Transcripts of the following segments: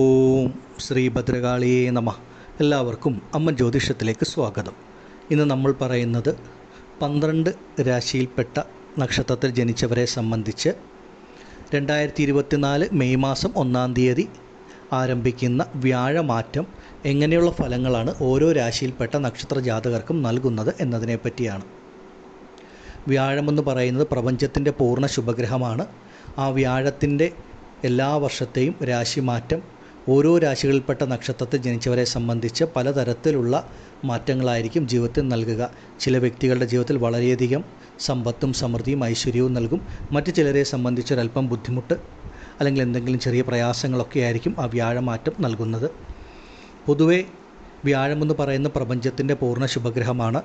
ഓം ശ്രീ ഭദ്രകാളിയേ നമ. എല്ലാവർക്കും അമ്മ ജ്യോതിഷത്തിലേക്ക് സ്വാഗതം. ഇന്ന് നമ്മൾ പറയുന്നത് 12 രാശിയിൽപ്പെട്ട നക്ഷത്രത്തിൽ ജനിച്ചവരെ സംബന്ധിച്ച് 2024 മെയ് മാസം 1-ാം തീയതി ആരംഭിക്കുന്ന വ്യാഴമാറ്റം എങ്ങനെയുള്ള ഫലങ്ങളാണ് ഓരോ രാശിയിൽപ്പെട്ട നക്ഷത്ര ജാതകർക്കും നൽകുന്നത് എന്നതിനെപ്പറ്റിയാണ്. വ്യാഴമെന്ന് പറയുന്നത് പ്രപഞ്ചത്തിൻ്റെ പൂർണ്ണ ശുഭഗ്രഹമാണ്. ആ വ്യാഴത്തിൻ്റെ എല്ലാ വർഷത്തെയും രാശിമാറ്റം ഓരോ രാശികളിൽപ്പെട്ട നക്ഷത്രത്തിൽ ജനിച്ചവരെ സംബന്ധിച്ച് പലതരത്തിലുള്ള മാറ്റങ്ങളായിരിക്കും ജീവിതത്തിൽ നൽകുക. ചില വ്യക്തികളുടെ ജീവിതത്തിൽ വളരെയധികം സമ്പത്തും സമൃദ്ധിയും ഐശ്വര്യവും നൽകും. മറ്റു ചിലരെ സംബന്ധിച്ചൊരല്പം ബുദ്ധിമുട്ട് അല്ലെങ്കിൽ എന്തെങ്കിലും ചെറിയ പ്രയാസങ്ങളൊക്കെ ആയിരിക്കും ആ വ്യാഴമാറ്റം നൽകുന്നത്. പൊതുവേ വ്യാഴമെന്ന് പറയുന്ന പ്രപഞ്ചത്തിൻ്റെ പൂർണ്ണ ശുഭഗ്രഹമാണ്.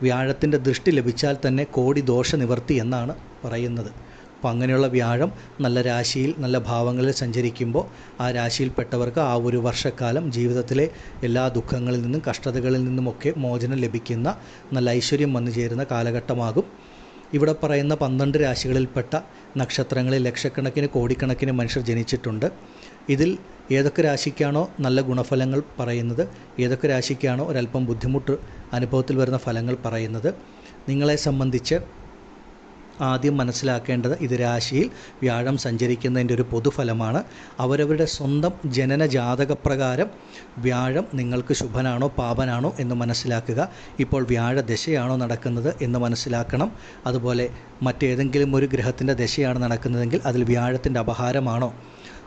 വ്യാഴത്തിൻ്റെ ദൃഷ്ടി ലഭിച്ചാൽ തന്നെ കോടി ദോഷ നിവർത്തി എന്നാണ് പറയുന്നത്. അപ്പോൾ അങ്ങനെയുള്ള വ്യാഴം നല്ല രാശിയിൽ നല്ല ഭാവങ്ങളിൽ സഞ്ചരിക്കുമ്പോൾ ആ രാശിയിൽപ്പെട്ടവർക്ക് ആ ഒരു വർഷക്കാലം ജീവിതത്തിലെ എല്ലാ ദുഃഖങ്ങളിൽ നിന്നും കഷ്ടതകളിൽ നിന്നുമൊക്കെ മോചനം ലഭിക്കുന്ന നല്ല ഐശ്വര്യം വന്നു ചേരുന്ന കാലഘട്ടമാകും. ഇവിടെ പറയുന്ന 12 രാശികളിൽപ്പെട്ട നക്ഷത്രങ്ങളിൽ ലക്ഷക്കണക്കിന് കോടിക്കണക്കിന് മനുഷ്യർ ജനിച്ചിട്ടുണ്ട്. ഇതിൽ ഏതൊക്കെ രാശിക്കാണോ നല്ല ഗുണഫലങ്ങൾ പറയുന്നത്, ഏതൊക്കെ രാശിക്കാണോ ഒരല്പം ബുദ്ധിമുട്ട് അനുഭവത്തിൽ വരുന്ന ഫലങ്ങൾ പറയുന്നത്, നിങ്ങളെ സംബന്ധിച്ച് ആദ്യം മനസ്സിലാക്കേണ്ടത് ഇത് രാശിയിൽ വ്യാഴം സഞ്ചരിക്കുന്നതിൻ്റെ ഒരു പൊതുഫലമാണ്. അവരവരുടെ സ്വന്തം ജനന ജാതകപ്രകാരം വ്യാഴം നിങ്ങൾക്ക് ശുഭനാണോ പാപനാണോ എന്ന് മനസ്സിലാക്കുക. ഇപ്പോൾ വ്യാഴദശയാണോ നടക്കുന്നത് എന്ന് മനസ്സിലാക്കണം. അതുപോലെ മറ്റേതെങ്കിലും ഒരു ഗ്രഹത്തിൻ്റെ ദശയാണ് നടക്കുന്നതെങ്കിൽ അതിൽ വ്യാഴത്തിൻ്റെ അപഹാരമാണോ,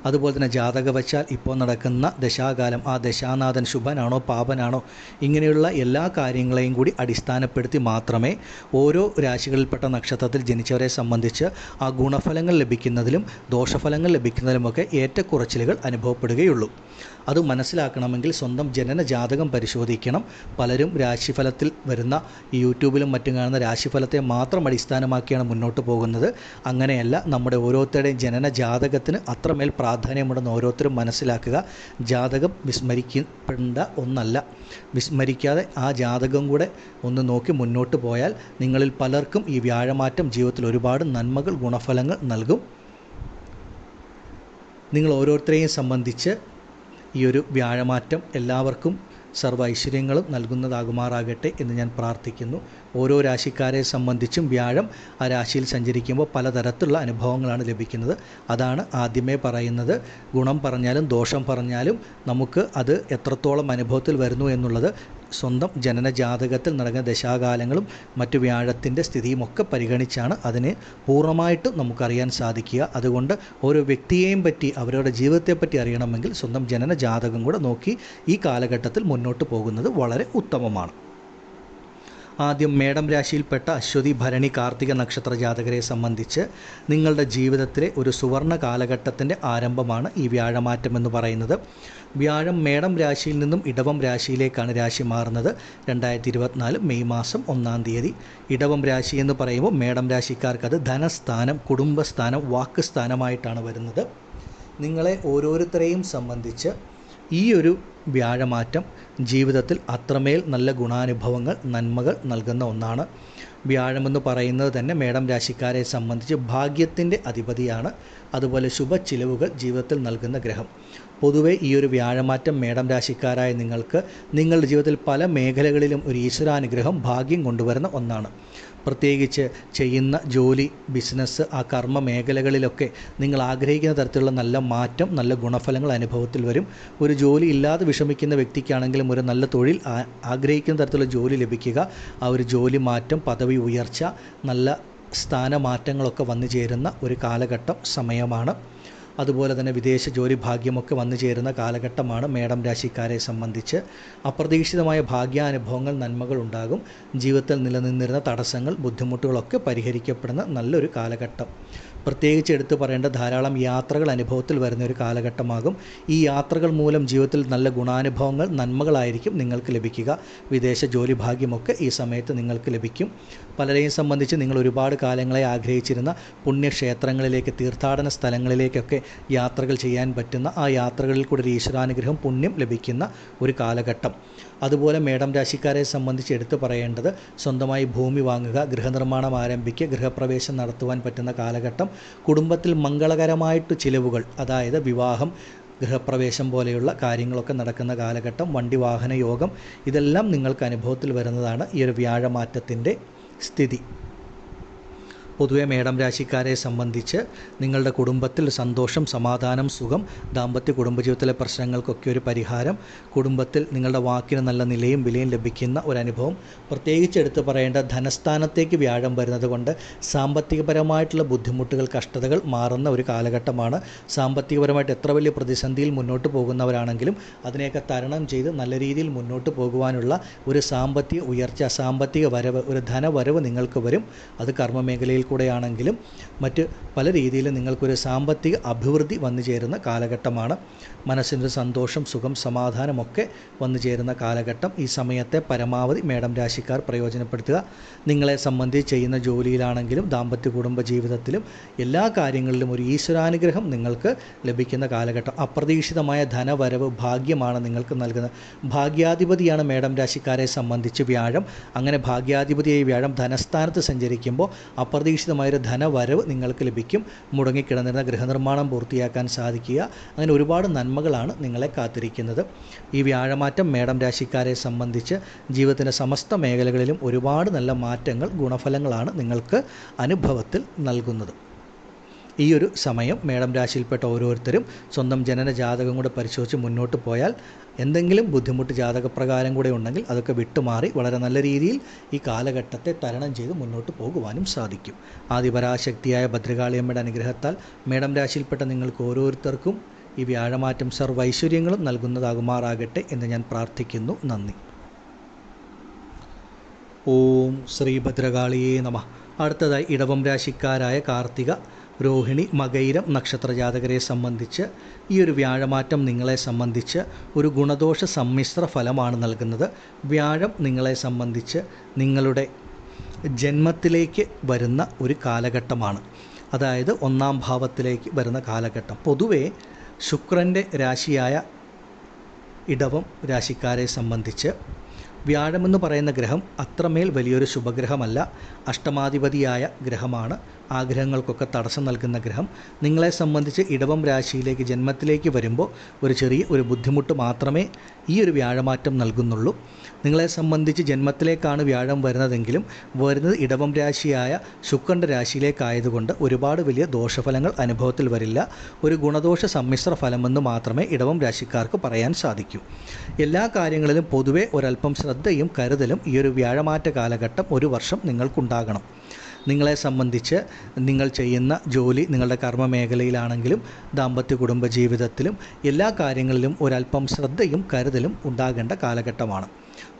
അതുപോലെ തന്നെ ജാതകവശാൽ ഇപ്പോൾ നടക്കുന്ന ദശാകാലം ആ ദശാനാഥൻ ശുഭനാണോ പാപനാണോ, ഇങ്ങനെയുള്ള എല്ലാ കാര്യങ്ങളെയും കൂടി അടിസ്ഥാനപ്പെടുത്തി മാത്രമേ ഓരോ രാശികളിൽപ്പെട്ട നക്ഷത്രത്തിൽ ജനിച്ചവരെ സംബന്ധിച്ച് ആ ഗുണഫലങ്ങൾ ലഭിക്കുന്നതിലും ദോഷഫലങ്ങൾ ലഭിക്കുന്നതിലുമൊക്കെ ഏറ്റക്കുറച്ചിലുകൾ അനുഭവപ്പെടുകയുള്ളൂ. അത് മനസ്സിലാക്കണമെങ്കിൽ സ്വന്തം ജനന ജാതകം പരിശോധിക്കണം. പലരും രാശിഫലത്തിൽ വരുന്ന യൂട്യൂബിലും മറ്റും കാണുന്ന രാശിഫലത്തെ മാത്രം അടിസ്ഥാനമാക്കിയാണ് മുന്നോട്ട് പോകുന്നത്. അങ്ങനെയല്ല, നമ്മുടെ ഓരോരുത്തരുടെയും ജനന ജാതകത്തിന് അത്രമേൽ പ്രാധാന്യമുണ്ടെന്ന് ഓരോരുത്തരും മനസ്സിലാക്കുക. ജാതകം വിസ്മരിക്കപ്പെടേണ്ട ഒന്നല്ല. വിസ്മരിക്കാതെ ആ ജാതകം കൂടെ ഒന്ന് നോക്കി മുന്നോട്ട് പോയാൽ നിങ്ങളിൽ പലർക്കും ഈ വ്യാഴമാറ്റം ജീവിതത്തിൽ ഒരുപാട് നന്മകൾ ഗുണഫലങ്ങൾ നൽകും. നിങ്ങൾ ഓരോരുത്തരെയും സംബന്ധിച്ച് ഈ ഒരു വ്യാഴമാറ്റം എല്ലാവർക്കും സർവ്വ ഐശ്വര്യങ്ങളും നൽകുന്നതാകുമാറാകട്ടെ എന്ന് ഞാൻ പ്രാർത്ഥിക്കുന്നു. ഓരോ രാശിക്കാരെ സംബന്ധിച്ചും വ്യാഴം ആ രാശിയിൽ സഞ്ചരിക്കുമ്പോൾ പലതരത്തിലുള്ള അനുഭവങ്ങളാണ് ലഭിക്കുന്നത്. അതാണ് ആദ്യമേ പറയുന്നത്. ഗുണം പറഞ്ഞാലും ദോഷം പറഞ്ഞാലും നമുക്ക് അത് എത്രത്തോളം അനുഭവത്തിൽ വരുന്നു എന്നുള്ളത് സ്വന്തം ജനന ജാതകത്തിൽ നടക്കുന്ന ദശാകാലങ്ങളും മറ്റു വ്യാഴത്തിൻ്റെ സ്ഥിതിയുമൊക്കെ പരിഗണിച്ചാണ് അതിനെ പൂർണ്ണമായിട്ടും നമുക്കറിയാൻ സാധിക്കുക. അതുകൊണ്ട് ഓരോ വ്യക്തിയെയും പറ്റി അവരുടെ ജീവിതത്തെപ്പറ്റി അറിയണമെങ്കിൽ സ്വന്തം ജനന ജാതകം കൂടെ നോക്കി ഈ കാലഘട്ടത്തിൽ മുന്നോട്ട് പോകുന്നത് വളരെ ഉത്തമമാണ്. ആദ്യം മേടം രാശിയിൽപ്പെട്ട അശ്വതി ഭരണി കാർത്തിക നക്ഷത്ര ജാതകരെ സംബന്ധിച്ച് നിങ്ങളുടെ ജീവിതത്തിലെ ഒരു സുവർണ കാലഘട്ടത്തിൻ്റെ ആരംഭമാണ് ഈ വ്യാഴമാറ്റം എന്ന് പറയുന്നത്. വ്യാഴം മേടം രാശിയിൽ നിന്നും ഇടവം രാശിയിലേക്കാണ് രാശി മാറുന്നത് 2024 മെയ് മാസം 1-ാം തീയതി. ഇടവം രാശി എന്ന് പറയുമ്പോൾ മേടം രാശിക്കാർക്ക് അത് ധനസ്ഥാനം, കുടുംബസ്ഥാനം, വാക്ക് സ്ഥാനമായിട്ടാണ് വരുന്നത്. നിങ്ങളെ ഓരോരുത്തരെയും സംബന്ധിച്ച് ഈ ഒരു വ്യാഴമാറ്റം ജീവിതത്തിൽ അത്രമേൽ നല്ല ഗുണാനുഭവങ്ങൾ നന്മകൾ നൽകുന്ന ഒന്നാണ്. വ്യാഴമെന്ന് പറയുന്നത് തന്നെ മേടം രാശിക്കാരെ സംബന്ധിച്ച് ഭാഗ്യത്തിൻ്റെ അധിപതിയാണ്. അതുപോലെ ശുഭച്ചിലവുകൾ ജീവിതത്തിൽ നൽകുന്ന ഗ്രഹം. പൊതുവേ ഈ ഒരു വ്യാഴമാറ്റം മേടം രാശിക്കാരായ നിങ്ങൾക്ക് നിങ്ങളുടെ ജീവിതത്തിൽ പല മേഖലകളിലും ഒരു ഈശ്വരാനുഗ്രഹം ഭാഗ്യം കൊണ്ടുവരുന്ന ഒന്നാണ്. പ്രത്യേകിച്ച് ചെയ്യുന്ന ജോലി, ബിസിനസ്, ആ കർമ്മ മേഖലകളിലൊക്കെ നിങ്ങൾ ആഗ്രഹിക്കുന്ന തരത്തിലുള്ള നല്ല മാറ്റം, നല്ല ഗുണഫലങ്ങൾ അനുഭവത്തിൽ വരും. ഒരു ജോലി ഇല്ലാതെ വിഷമിക്കുന്ന വ്യക്തിക്കാണെങ്കിലും ഒരു നല്ല തൊഴിൽ ആഗ്രഹിക്കുന്ന തരത്തിലുള്ള ജോലി ലഭിക്കുക, ആ ഒരു ജോലി മാറ്റം, പദവി ഉയർച്ച, നല്ല സ്ഥാനമാറ്റങ്ങളൊക്കെ വന്നു ചേരുന്ന ഒരു കാലഘട്ടം സമയമാണ്. അതുപോലെ തന്നെ വിദേശ ജോലി ഭാഗ്യമൊക്കെ വന്നു ചേരുന്ന കാലഘട്ടമാണ് മേടം രാശിക്കാരെ സംബന്ധിച്ച്. അപ്രതീക്ഷിതമായ ഭാഗ്യാനുഭവങ്ങൾ, നന്മകൾ ഉണ്ടാകും. ജീവിതത്തിൽ നിലനിന്നിരുന്ന തടസ്സങ്ങൾ, ബുദ്ധിമുട്ടുകളൊക്കെ പരിഹരിക്കപ്പെടുന്ന നല്ലൊരു കാലഘട്ടം. പ്രത്യേകിച്ച് എടുത്തു പറയേണ്ട ധാരാളം യാത്രകൾ അനുഭവത്തിൽ വരുന്ന ഒരു കാലഘട്ടമാകും. ഈ യാത്രകൾ മൂലം ജീവിതത്തിൽ നല്ല ഗുണാനുഭവങ്ങൾ, നന്മകളായിരിക്കും നിങ്ങൾക്ക് ലഭിക്കുക. വിദേശ ജോലി ഭാഗ്യമൊക്കെ ഈ സമയത്ത് നിങ്ങൾക്ക് ലഭിക്കും. പലരെയും സംബന്ധിച്ച് നിങ്ങൾ ഒരുപാട് കാലങ്ങളെ ആഗ്രഹിച്ചിരുന്ന പുണ്യക്ഷേത്രങ്ങളിലേക്ക്, തീർത്ഥാടന സ്ഥലങ്ങളിലേക്കൊക്കെ യാത്രകൾ ചെയ്യാൻ പറ്റുന്ന, ആ യാത്രകളിൽ കൂടി ഒരു ഈശ്വരാനുഗ്രഹം, പുണ്യം ലഭിക്കുന്ന ഒരു കാലഘട്ടം. അതുപോലെ മേടം രാശിക്കാരെ സംബന്ധിച്ച് എടുത്തു പറയേണ്ടത് സ്വന്തമായി ഭൂമി വാങ്ങുക, ഗൃഹനിർമ്മാണം ആരംഭിക്കുക, ഗൃഹപ്രവേശം നടത്തുവാൻ പറ്റുന്ന കാലഘട്ടം. കുടുംബത്തിൽ മംഗളകരമായിട്ട് ചിലവുകൾ, അതായത് വിവാഹം, ഗൃഹപ്രവേശം പോലെയുള്ള കാര്യങ്ങളൊക്കെ നടക്കുന്ന കാലഘട്ടം, വണ്ടി വാഹന യോഗം, ഇതെല്ലാം നിങ്ങൾക്ക് അനുഭവത്തിൽ വരുന്നതാണ് ഈ ഒരു വ്യാഴമാറ്റത്തിൻ്റെ സ്ഥിതി. പൊതുവെ മേടം രാശിക്കാരെ സംബന്ധിച്ച് നിങ്ങളുടെ കുടുംബത്തിൽ സന്തോഷം, സമാധാനം, സുഖം, ദാമ്പത്യ കുടുംബജീവിതത്തിലെ പ്രശ്നങ്ങൾക്കൊക്കെ ഒരു പരിഹാരം, കുടുംബത്തിൽ നിങ്ങളുടെ വാക്കിന് നല്ല നിലയും വിലയും ലഭിക്കുന്ന ഒരനുഭവം. പ്രത്യേകിച്ച് എടുത്തു പറയേണ്ട ധനസ്ഥാനത്തേക്ക് വ്യാഴം വരുന്നത് കൊണ്ട് സാമ്പത്തികപരമായിട്ടുള്ള ബുദ്ധിമുട്ടുകൾ, കഷ്ടതകൾ മാറുന്ന ഒരു കാലഘട്ടമാണ്. സാമ്പത്തികപരമായിട്ട് എത്ര വലിയ പ്രതിസന്ധിയിൽ മുന്നോട്ട് പോകുന്നവരാണെങ്കിലും അതിനെയൊക്കെ തരണം ചെയ്ത് നല്ല രീതിയിൽ മുന്നോട്ട് പോകുവാനുള്ള ഒരു സാമ്പത്തിക ഉയർച്ച, സാമ്പത്തിക വരവ്, ഒരു ധനവരവ് നിങ്ങൾക്ക് വരും. അത് കർമ്മമേഖലയിൽ കൂടെയാണെങ്കിലും മറ്റ് പല രീതിയിലും നിങ്ങൾക്കൊരു സാമ്പത്തിക അഭിവൃദ്ധി വന്നു ചേരുന്ന കാലഘട്ടമാണ്. മനസ്സിൻ്റെ സന്തോഷം, സുഖം, സമാധാനമൊക്കെ വന്നു ചേരുന്ന കാലഘട്ടം. ഈ സമയത്തെ പരമാവധി മേടം രാശിക്കാർ പ്രയോജനപ്പെടുത്തുക. നിങ്ങളെ സംബന്ധിച്ച് ചെയ്യുന്ന ജോലിയിലാണെങ്കിലും ദാമ്പത്യ കുടുംബ ജീവിതത്തിലും എല്ലാ കാര്യങ്ങളിലും ഒരു ഈശ്വരാനുഗ്രഹം നിങ്ങൾക്ക് ലഭിക്കുന്ന കാലഘട്ടം. അപ്രതീക്ഷിതമായ ധനവരവ്, ഭാഗ്യമാണ് നിങ്ങൾക്ക് നൽകുന്നത്. ഭാഗ്യാധിപതിയാണ് മേടം രാശിക്കാരെ സംബന്ധിച്ച് വ്യാഴം. അങ്ങനെ ഭാഗ്യാധിപതിയായി വ്യാഴം ധനസ്ഥാനത്ത് സഞ്ചരിക്കുമ്പോൾ അപ്രതീക്ഷിതമായൊരു ധനവരവ് നിങ്ങൾക്ക് ലഭിക്കും. മുടങ്ങിക്കിടന്നിരുന്ന ഗൃഹനിർമ്മാണം പൂർത്തിയാക്കാൻ സാധിക്കുക, അങ്ങനെ ഒരുപാട് നന്മകളാണ് നിങ്ങളെ കാത്തിരിക്കുന്നത്. ഈ വ്യാഴമാറ്റം മേടം രാശിക്കാരെ സംബന്ധിച്ച് ജീവിതത്തിൻ്റെ സമസ്ത മേഖലകളിലും ഒരുപാട് നല്ല മാറ്റങ്ങൾ, ഗുണഫലങ്ങളാണ് നിങ്ങൾക്ക് അനുഭവത്തിൽ നൽകുന്നത്. ഈ ഒരു സമയം മേടം രാശിയിൽപ്പെട്ട ഓരോരുത്തരും സ്വന്തം ജനന ജാതകം കൂടെ പരിശോധിച്ച് മുന്നോട്ട് പോയാൽ എന്തെങ്കിലും ബുദ്ധിമുട്ട് ജാതകപ്രകാരം കൂടെ ഉണ്ടെങ്കിൽ അതൊക്കെ വിട്ടുമാറി വളരെ നല്ല രീതിയിൽ ഈ കാലഘട്ടത്തെ തരണം ചെയ്ത് മുന്നോട്ട് പോകുവാനും സാധിക്കും. ആദിപരാശക്തിയായ ഭദ്രകാളിയമ്മയുടെ അനുഗ്രഹത്താൽ മേടം രാശിയിൽപ്പെട്ട നിങ്ങൾക്ക് ഓരോരുത്തർക്കും ഈ വ്യാഴമാറ്റം സർവൈശ്വര്യങ്ങളും നൽകുന്നതാകുമാറാകട്ടെ എന്ന് ഞാൻ പ്രാർത്ഥിക്കുന്നു. നന്ദി. ഓം ശ്രീ ഭദ്രകാളിയേ നമഃ. അടുത്തതായി ഇടവം രാശിക്കാരായ കാർത്തിക, രോഹിണി, മകയിരം നക്ഷത്രജാതകരെ സംബന്ധിച്ച് ഈ ഒരു വ്യാഴമാറ്റം നിങ്ങളെ സംബന്ധിച്ച് ഒരു ഗുണദോഷ സമ്മിശ്ര ഫലമാണ് നൽകുന്നത്. വ്യാഴം നിങ്ങളെ സംബന്ധിച്ച് നിങ്ങളുടെ ജന്മത്തിലേക്ക് വരുന്ന ഒരു കാലഘട്ടമാണ്. അതായത് 1-ാം ഭാവത്തിലേക്ക് വരുന്ന കാലഘട്ടം. പൊതുവേ ശുക്രൻ്റെ രാശിയായ ഇടവം രാശിക്കാരെ സംബന്ധിച്ച് വ്യാഴമെന്ന് പറയുന്ന ഗ്രഹം അത്രമേൽ വലിയൊരു ശുഭഗ്രഹമല്ല. അഷ്ടമാധിപതിയായ ഗ്രഹമാണ്. ആഗ്രഹങ്ങൾക്കൊക്കെ തടസ്സം നൽകുന്ന ഗ്രഹം. നിങ്ങളെ സംബന്ധിച്ച് ഇടവം രാശിയിലേക്ക് ജന്മത്തിലേക്ക് വരുമ്പോൾ ഒരു ചെറിയ ബുദ്ധിമുട്ട് മാത്രമേ ഈ ഒരു വ്യാഴമാറ്റം നൽകുന്നുള്ളൂ. നിങ്ങളെ സംബന്ധിച്ച് ജന്മത്തിലേക്കാണ് വ്യാഴം വരുന്നതെങ്കിലും വരുന്നത് ഇടവം രാശിയായ ശുക്രൻ്റെ രാശിയിലേക്കായതുകൊണ്ട് ഒരുപാട് വലിയ ദോഷഫലങ്ങൾ അനുഭവത്തിൽ വരില്ല. ഒരു ഗുണദോഷ സമ്മിശ്ര ഫലമെന്ന് മാത്രമേ ഇടവം രാശിക്കാർക്ക് പറയാൻ സാധിക്കൂ. എല്ലാ കാര്യങ്ങളിലും പൊതുവെ ഒരല്പം ശ്രദ്ധയും കരുതലും ഈ ഒരു വ്യാഴമാറ്റ കാലഘട്ടം ഒരു വർഷം നിങ്ങൾക്കുണ്ടാകണം. നിങ്ങളെ സംബന്ധിച്ച് നിങ്ങൾ ചെയ്യുന്ന ജോലി, നിങ്ങളുടെ കർമ്മ മേഖലയിലാണെങ്കിലും ദാമ്പത്യ കുടുംബ ജീവിതത്തിലും എല്ലാ കാര്യങ്ങളിലും ഒരല്പം ശ്രദ്ധയും കരുതലും ഉണ്ടാകേണ്ട കാലഘട്ടമാണ്.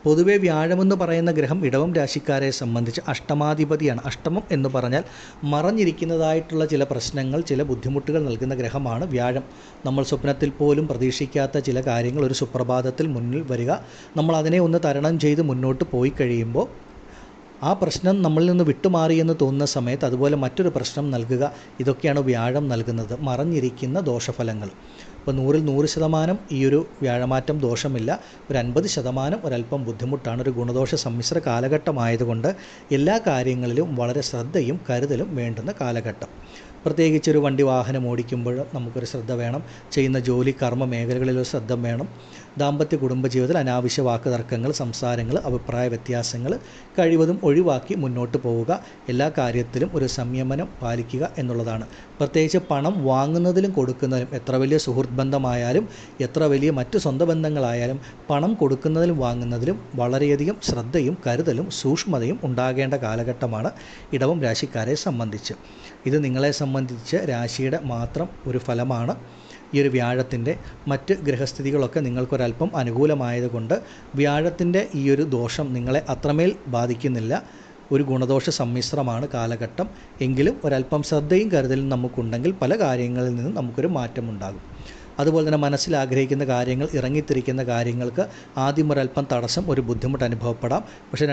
പൊതുവെ വ്യാഴമെന്ന് പറയുന്ന ഗ്രഹം ഇടവം രാശിക്കാരെ സംബന്ധിച്ച് അഷ്ടമാധിപതിയാണ്. അഷ്ടമം എന്ന് പറഞ്ഞാൽ മറഞ്ഞിരിക്കുന്നതായിട്ടുള്ള ചില പ്രശ്നങ്ങൾ, ചില ബുദ്ധിമുട്ടുകൾ നൽകുന്ന ഗ്രഹമാണ് വ്യാഴം. നമ്മൾ സ്വപ്നത്തിൽ പോലും പ്രതീക്ഷിക്കാത്ത ചില കാര്യങ്ങൾ ഒരു സുപ്രഭാതത്തിൽ മുന്നിൽ വരിക, നമ്മൾ അതിനെ ഒന്ന് തരണം ചെയ്ത് മുന്നോട്ട് പോയി കഴിയുമ്പോൾ ആ പ്രശ്നം നമ്മളിൽ നിന്ന് വിട്ടുമാറിയെന്ന് തോന്നുന്ന സമയത്ത് അതുപോലെ മറ്റൊരു പ്രശ്നം നൽകുക, ഇതൊക്കെയാണ് വ്യാഴം നൽകുന്നത്, മറഞ്ഞിരിക്കുന്ന ദോഷഫലങ്ങൾ. അപ്പോൾ 100% ഈ ഒരു വ്യാഴമാറ്റം ദോഷമില്ല. ഒരു 50% ഒരല്പം ബുദ്ധിമുട്ടാണ്. ഒരു ഗുണദോഷ സമ്മിശ്ര കാലഘട്ടമായതുകൊണ്ട് എല്ലാ കാര്യങ്ങളിലും വളരെ ശ്രദ്ധയും കരുതലും വേണ്ടുന്ന കാലഘട്ടം. പ്രത്യേകിച്ചൊരു വണ്ടി വാഹനം ഓടിക്കുമ്പോൾ നമുക്കൊരു ശ്രദ്ധ വേണം. ചെയ്യുന്ന ജോലി കർമ്മ മേഖലകളിലൊരു ശ്രദ്ധ വേണം. ദാമ്പത്യ കുടുംബജീവിതത്തിൽ അനാവശ്യ വാക്ക് തർക്കങ്ങൾ, സംസാരങ്ങൾ, അഭിപ്രായ വ്യത്യാസങ്ങൾ കഴിവതും ഒഴിവാക്കി മുന്നോട്ട് പോവുക. എല്ലാ കാര്യത്തിലും ഒരു സംയമനം പാലിക്കുക എന്നുള്ളതാണ്. പ്രത്യേകിച്ച് പണം വാങ്ങുന്നതിലും കൊടുക്കുന്നതിലും, എത്ര വലിയ സുഹൃത്ത് ബന്ധമായാലും എത്ര വലിയ മറ്റ് സ്വന്തം ബന്ധങ്ങളായാലും പണം കൊടുക്കുന്നതിലും വാങ്ങുന്നതിലും വളരെയധികം ശ്രദ്ധയും കരുതലും സൂക്ഷ്മതയും ഉണ്ടാകേണ്ട കാലഘട്ടമാണ് ഇടവം രാശിക്കാരെ സംബന്ധിച്ച്. ഇത് നിങ്ങളെ സംബന്ധിച്ച് രാശിയുടെ മാത്രം ഒരു ഫലമാണ്. ഈ ഒരു വ്യാഴത്തിൻ്റെ മറ്റ് ഗ്രഹസ്ഥിതികളൊക്കെ നിങ്ങൾക്കൊരല്പം അനുകൂലമായതുകൊണ്ട് വ്യാഴത്തിൻ്റെ ഈ ഒരു ദോഷം നിങ്ങളെ അത്രമേൽ ബാധിക്കുന്നില്ല. ഒരു ഗുണദോഷ സമ്മിശ്രമാണ് കാലഘട്ടം. എങ്കിലും ഒരല്പം ശ്രദ്ധയും കരുതലും നമുക്കുണ്ടെങ്കിൽ പല കാര്യങ്ങളിൽ നിന്നും നമുക്കൊരു മാറ്റമുണ്ടാകും. അതുപോലെ തന്നെ മനസ്സിൽ ആഗ്രഹിക്കുന്ന കാര്യങ്ങൾ, ഇറങ്ങിത്തിരിക്കുന്ന കാര്യങ്ങൾക്ക് ആദ്യം ഒരല്പം തടസ്സം, ഒരു ബുദ്ധിമുട്ട് അനുഭവപ്പെടാം. പക്ഷേ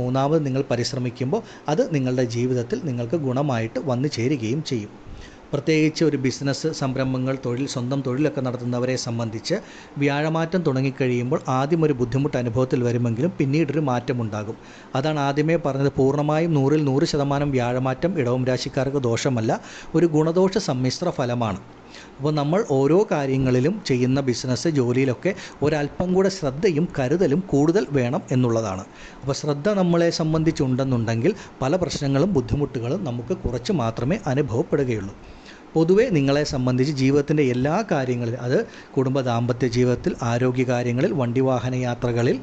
മൂന്നാമത് നിങ്ങൾ പരിശ്രമിക്കുമ്പോൾ അത് നിങ്ങളുടെ ജീവിതത്തിൽ നിങ്ങൾക്ക് ഗുണമായിട്ട് വന്നു ചേരുകയും ചെയ്യും. പ്രത്യേകിച്ച് ഒരു ബിസിനസ്, സംരംഭങ്ങൾ, സ്വന്തം തൊഴിലൊക്കെ നടത്തുന്നവരെ സംബന്ധിച്ച് വ്യാഴമാറ്റം തുടങ്ങിക്കഴിയുമ്പോൾ ആദ്യം ഒരു ബുദ്ധിമുട്ട് അനുഭവത്തിൽ വരുമെങ്കിലും പിന്നീടൊരു മാറ്റമുണ്ടാകും. അതാണ് ആദ്യമേ പറഞ്ഞത്, പൂർണ്ണമായും 100% വ്യാഴമാറ്റം ഇടവം രാശിക്കാർക്ക് ദോഷമല്ല, ഒരു ഗുണദോഷ സമ്മിശ്ര ഫലമാണ്. അപ്പോൾ നമ്മൾ ഓരോ കാര്യങ്ങളിലും ചെയ്യുന്ന ബിസിനസ് ജോലിയിലൊക്കെ ഒരല്പം കൂടെ ശ്രദ്ധയും കരുതലും കൂടുതൽ വേണം എന്നുള്ളതാണ്. അപ്പോൾ ശ്രദ്ധ നമ്മളെ സംബന്ധിച്ചുണ്ടെന്നുണ്ടെങ്കിൽ പല പ്രശ്നങ്ങളും ബുദ്ധിമുട്ടുകളും നമുക്ക് കുറച്ച് മാത്രമേ അനുഭവപ്പെടുകയുള്ളൂ. പൊതുവെ നിങ്ങളെ സംബന്ധിച്ച് ജീവിതത്തിൻ്റെ എല്ലാ കാര്യങ്ങളിലും, അത് കുടുംബ ദാമ്പത്യ ജീവിതത്തിൽ, ആരോഗ്യകാര്യങ്ങളിൽ, വണ്ടി വാഹന യാത്രകളിൽ,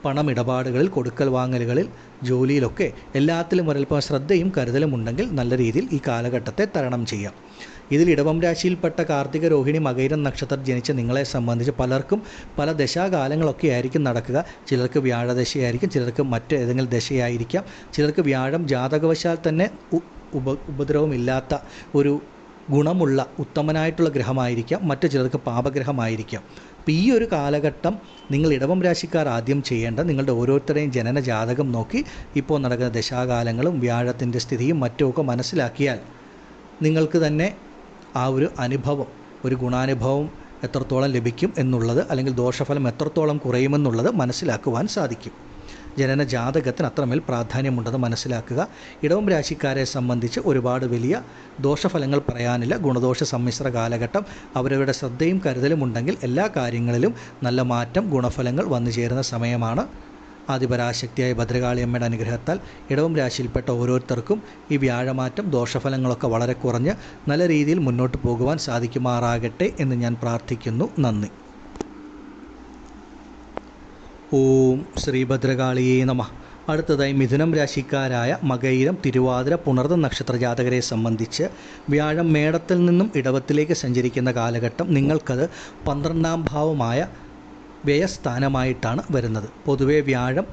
പണമിടപാടുകളിൽ, കൊടുക്കൽ വാങ്ങലുകളിൽ, ജോലിയിലൊക്കെ എല്ലാത്തിലും ഒരൽപ്പം ശ്രദ്ധയും കരുതലും ഉണ്ടെങ്കിൽ നല്ല രീതിയിൽ ഈ കാലഘട്ടത്തെ തരണം ചെയ്യാം. ഇതിൽ ഇടവം രാശിയിൽപ്പെട്ട കാർത്തിക, രോഹിണി, മകയിരം നക്ഷത്രം ജനിച്ച നിങ്ങളെ സംബന്ധിച്ച് പലർക്കും പല ദശാകാലങ്ങളൊക്കെ ആയിരിക്കും നടക്കുക. ചിലർക്ക് വ്യാഴദശയായിരിക്കും, ചിലർക്ക് മറ്റേതെങ്കിലും ദശയായിരിക്കാം, ചിലർക്ക് വ്യാഴം ജാതകവശാൽ തന്നെ ഉപദ്രവമില്ലാത്ത ഒരു ഗുണമുള്ള ഉത്തമനായിട്ടുള്ള ഗ്രഹമായിരിക്കാം, മറ്റു ചിലർക്ക് പാപഗ്രഹമായിരിക്കാം. അപ്പോൾ ഈ ഒരു കാലഘട്ടം നിങ്ങൾ ഇടവം രാശിക്കാർ ആദ്യം ചെയ്യേണ്ട, നിങ്ങളുടെ ഓരോരുത്തരുടെയും ജനന ജാതകം നോക്കി ഇപ്പോൾ നടക്കുന്ന ദശാകാലങ്ങളും വ്യാഴത്തിൻ്റെ സ്ഥിതിയും മറ്റുമൊക്കെ മനസ്സിലാക്കിയാൽ നിങ്ങൾക്ക് തന്നെ ആ ഒരു അനുഭവം, ഒരു ഗുണാനുഭവം എത്രത്തോളം ലഭിക്കും എന്നുള്ളത്, അല്ലെങ്കിൽ ദോഷഫലം എത്രത്തോളം കുറയുമെന്നുള്ളത് മനസ്സിലാക്കുവാൻ സാധിക്കും. ജനന ജാതകത്തിന് അത്രമേൽ പ്രാധാന്യമുണ്ടെന്ന് മനസ്സിലാക്കുക. ഇടവം രാശിക്കാരെ സംബന്ധിച്ച് ഒരുപാട് വലിയ ദോഷഫലങ്ങൾ പറയാനില്ല. ഗുണദോഷ സമ്മിശ്ര കാലഘട്ടം. അവരവരുടെ ശ്രദ്ധയും കരുതലും ഉണ്ടെങ്കിൽ എല്ലാ കാര്യങ്ങളിലും നല്ല മാറ്റം, ഗുണഫലങ്ങൾ വന്നു ചേരുന്ന സമയമാണ്. ആദിപരാശക്തിയായ ഭദ്രകാളിയമ്മയുടെ അനുഗ്രഹത്താൽ ഇടവം രാശിയിൽപ്പെട്ട ഓരോരുത്തർക്കും ഈ വ്യാഴമാറ്റം ദോഷഫലങ്ങളൊക്കെ വളരെ കുറഞ്ഞ് നല്ല രീതിയിൽ മുന്നോട്ട് പോകുവാൻ സാധിക്കുമാറാകട്ടെ എന്ന് ഞാൻ പ്രാർത്ഥിക്കുന്നു. നന്ദി. ഓം ശ്രീ ഭദ്രകാളിയേ നമഃ. അടുത്തതായി മിഥുനം രാശിക്കാരായ മകയിരം, തിരുവാതിര, പുണർദം നക്ഷത്ര ജാതകരെ സംബന്ധിച്ച് വ്യാഴം മേടത്തിൽ നിന്നും ഇടവത്തിലേക്ക് സഞ്ചരിക്കുന്ന കാലഘട്ടം നിങ്ങൾക്കത് 12ാം ഭാവമായ വ്യയസ്ഥാനമായിട്ടാണ് വരുന്നത്. പൊതുവെ വ്യാഴം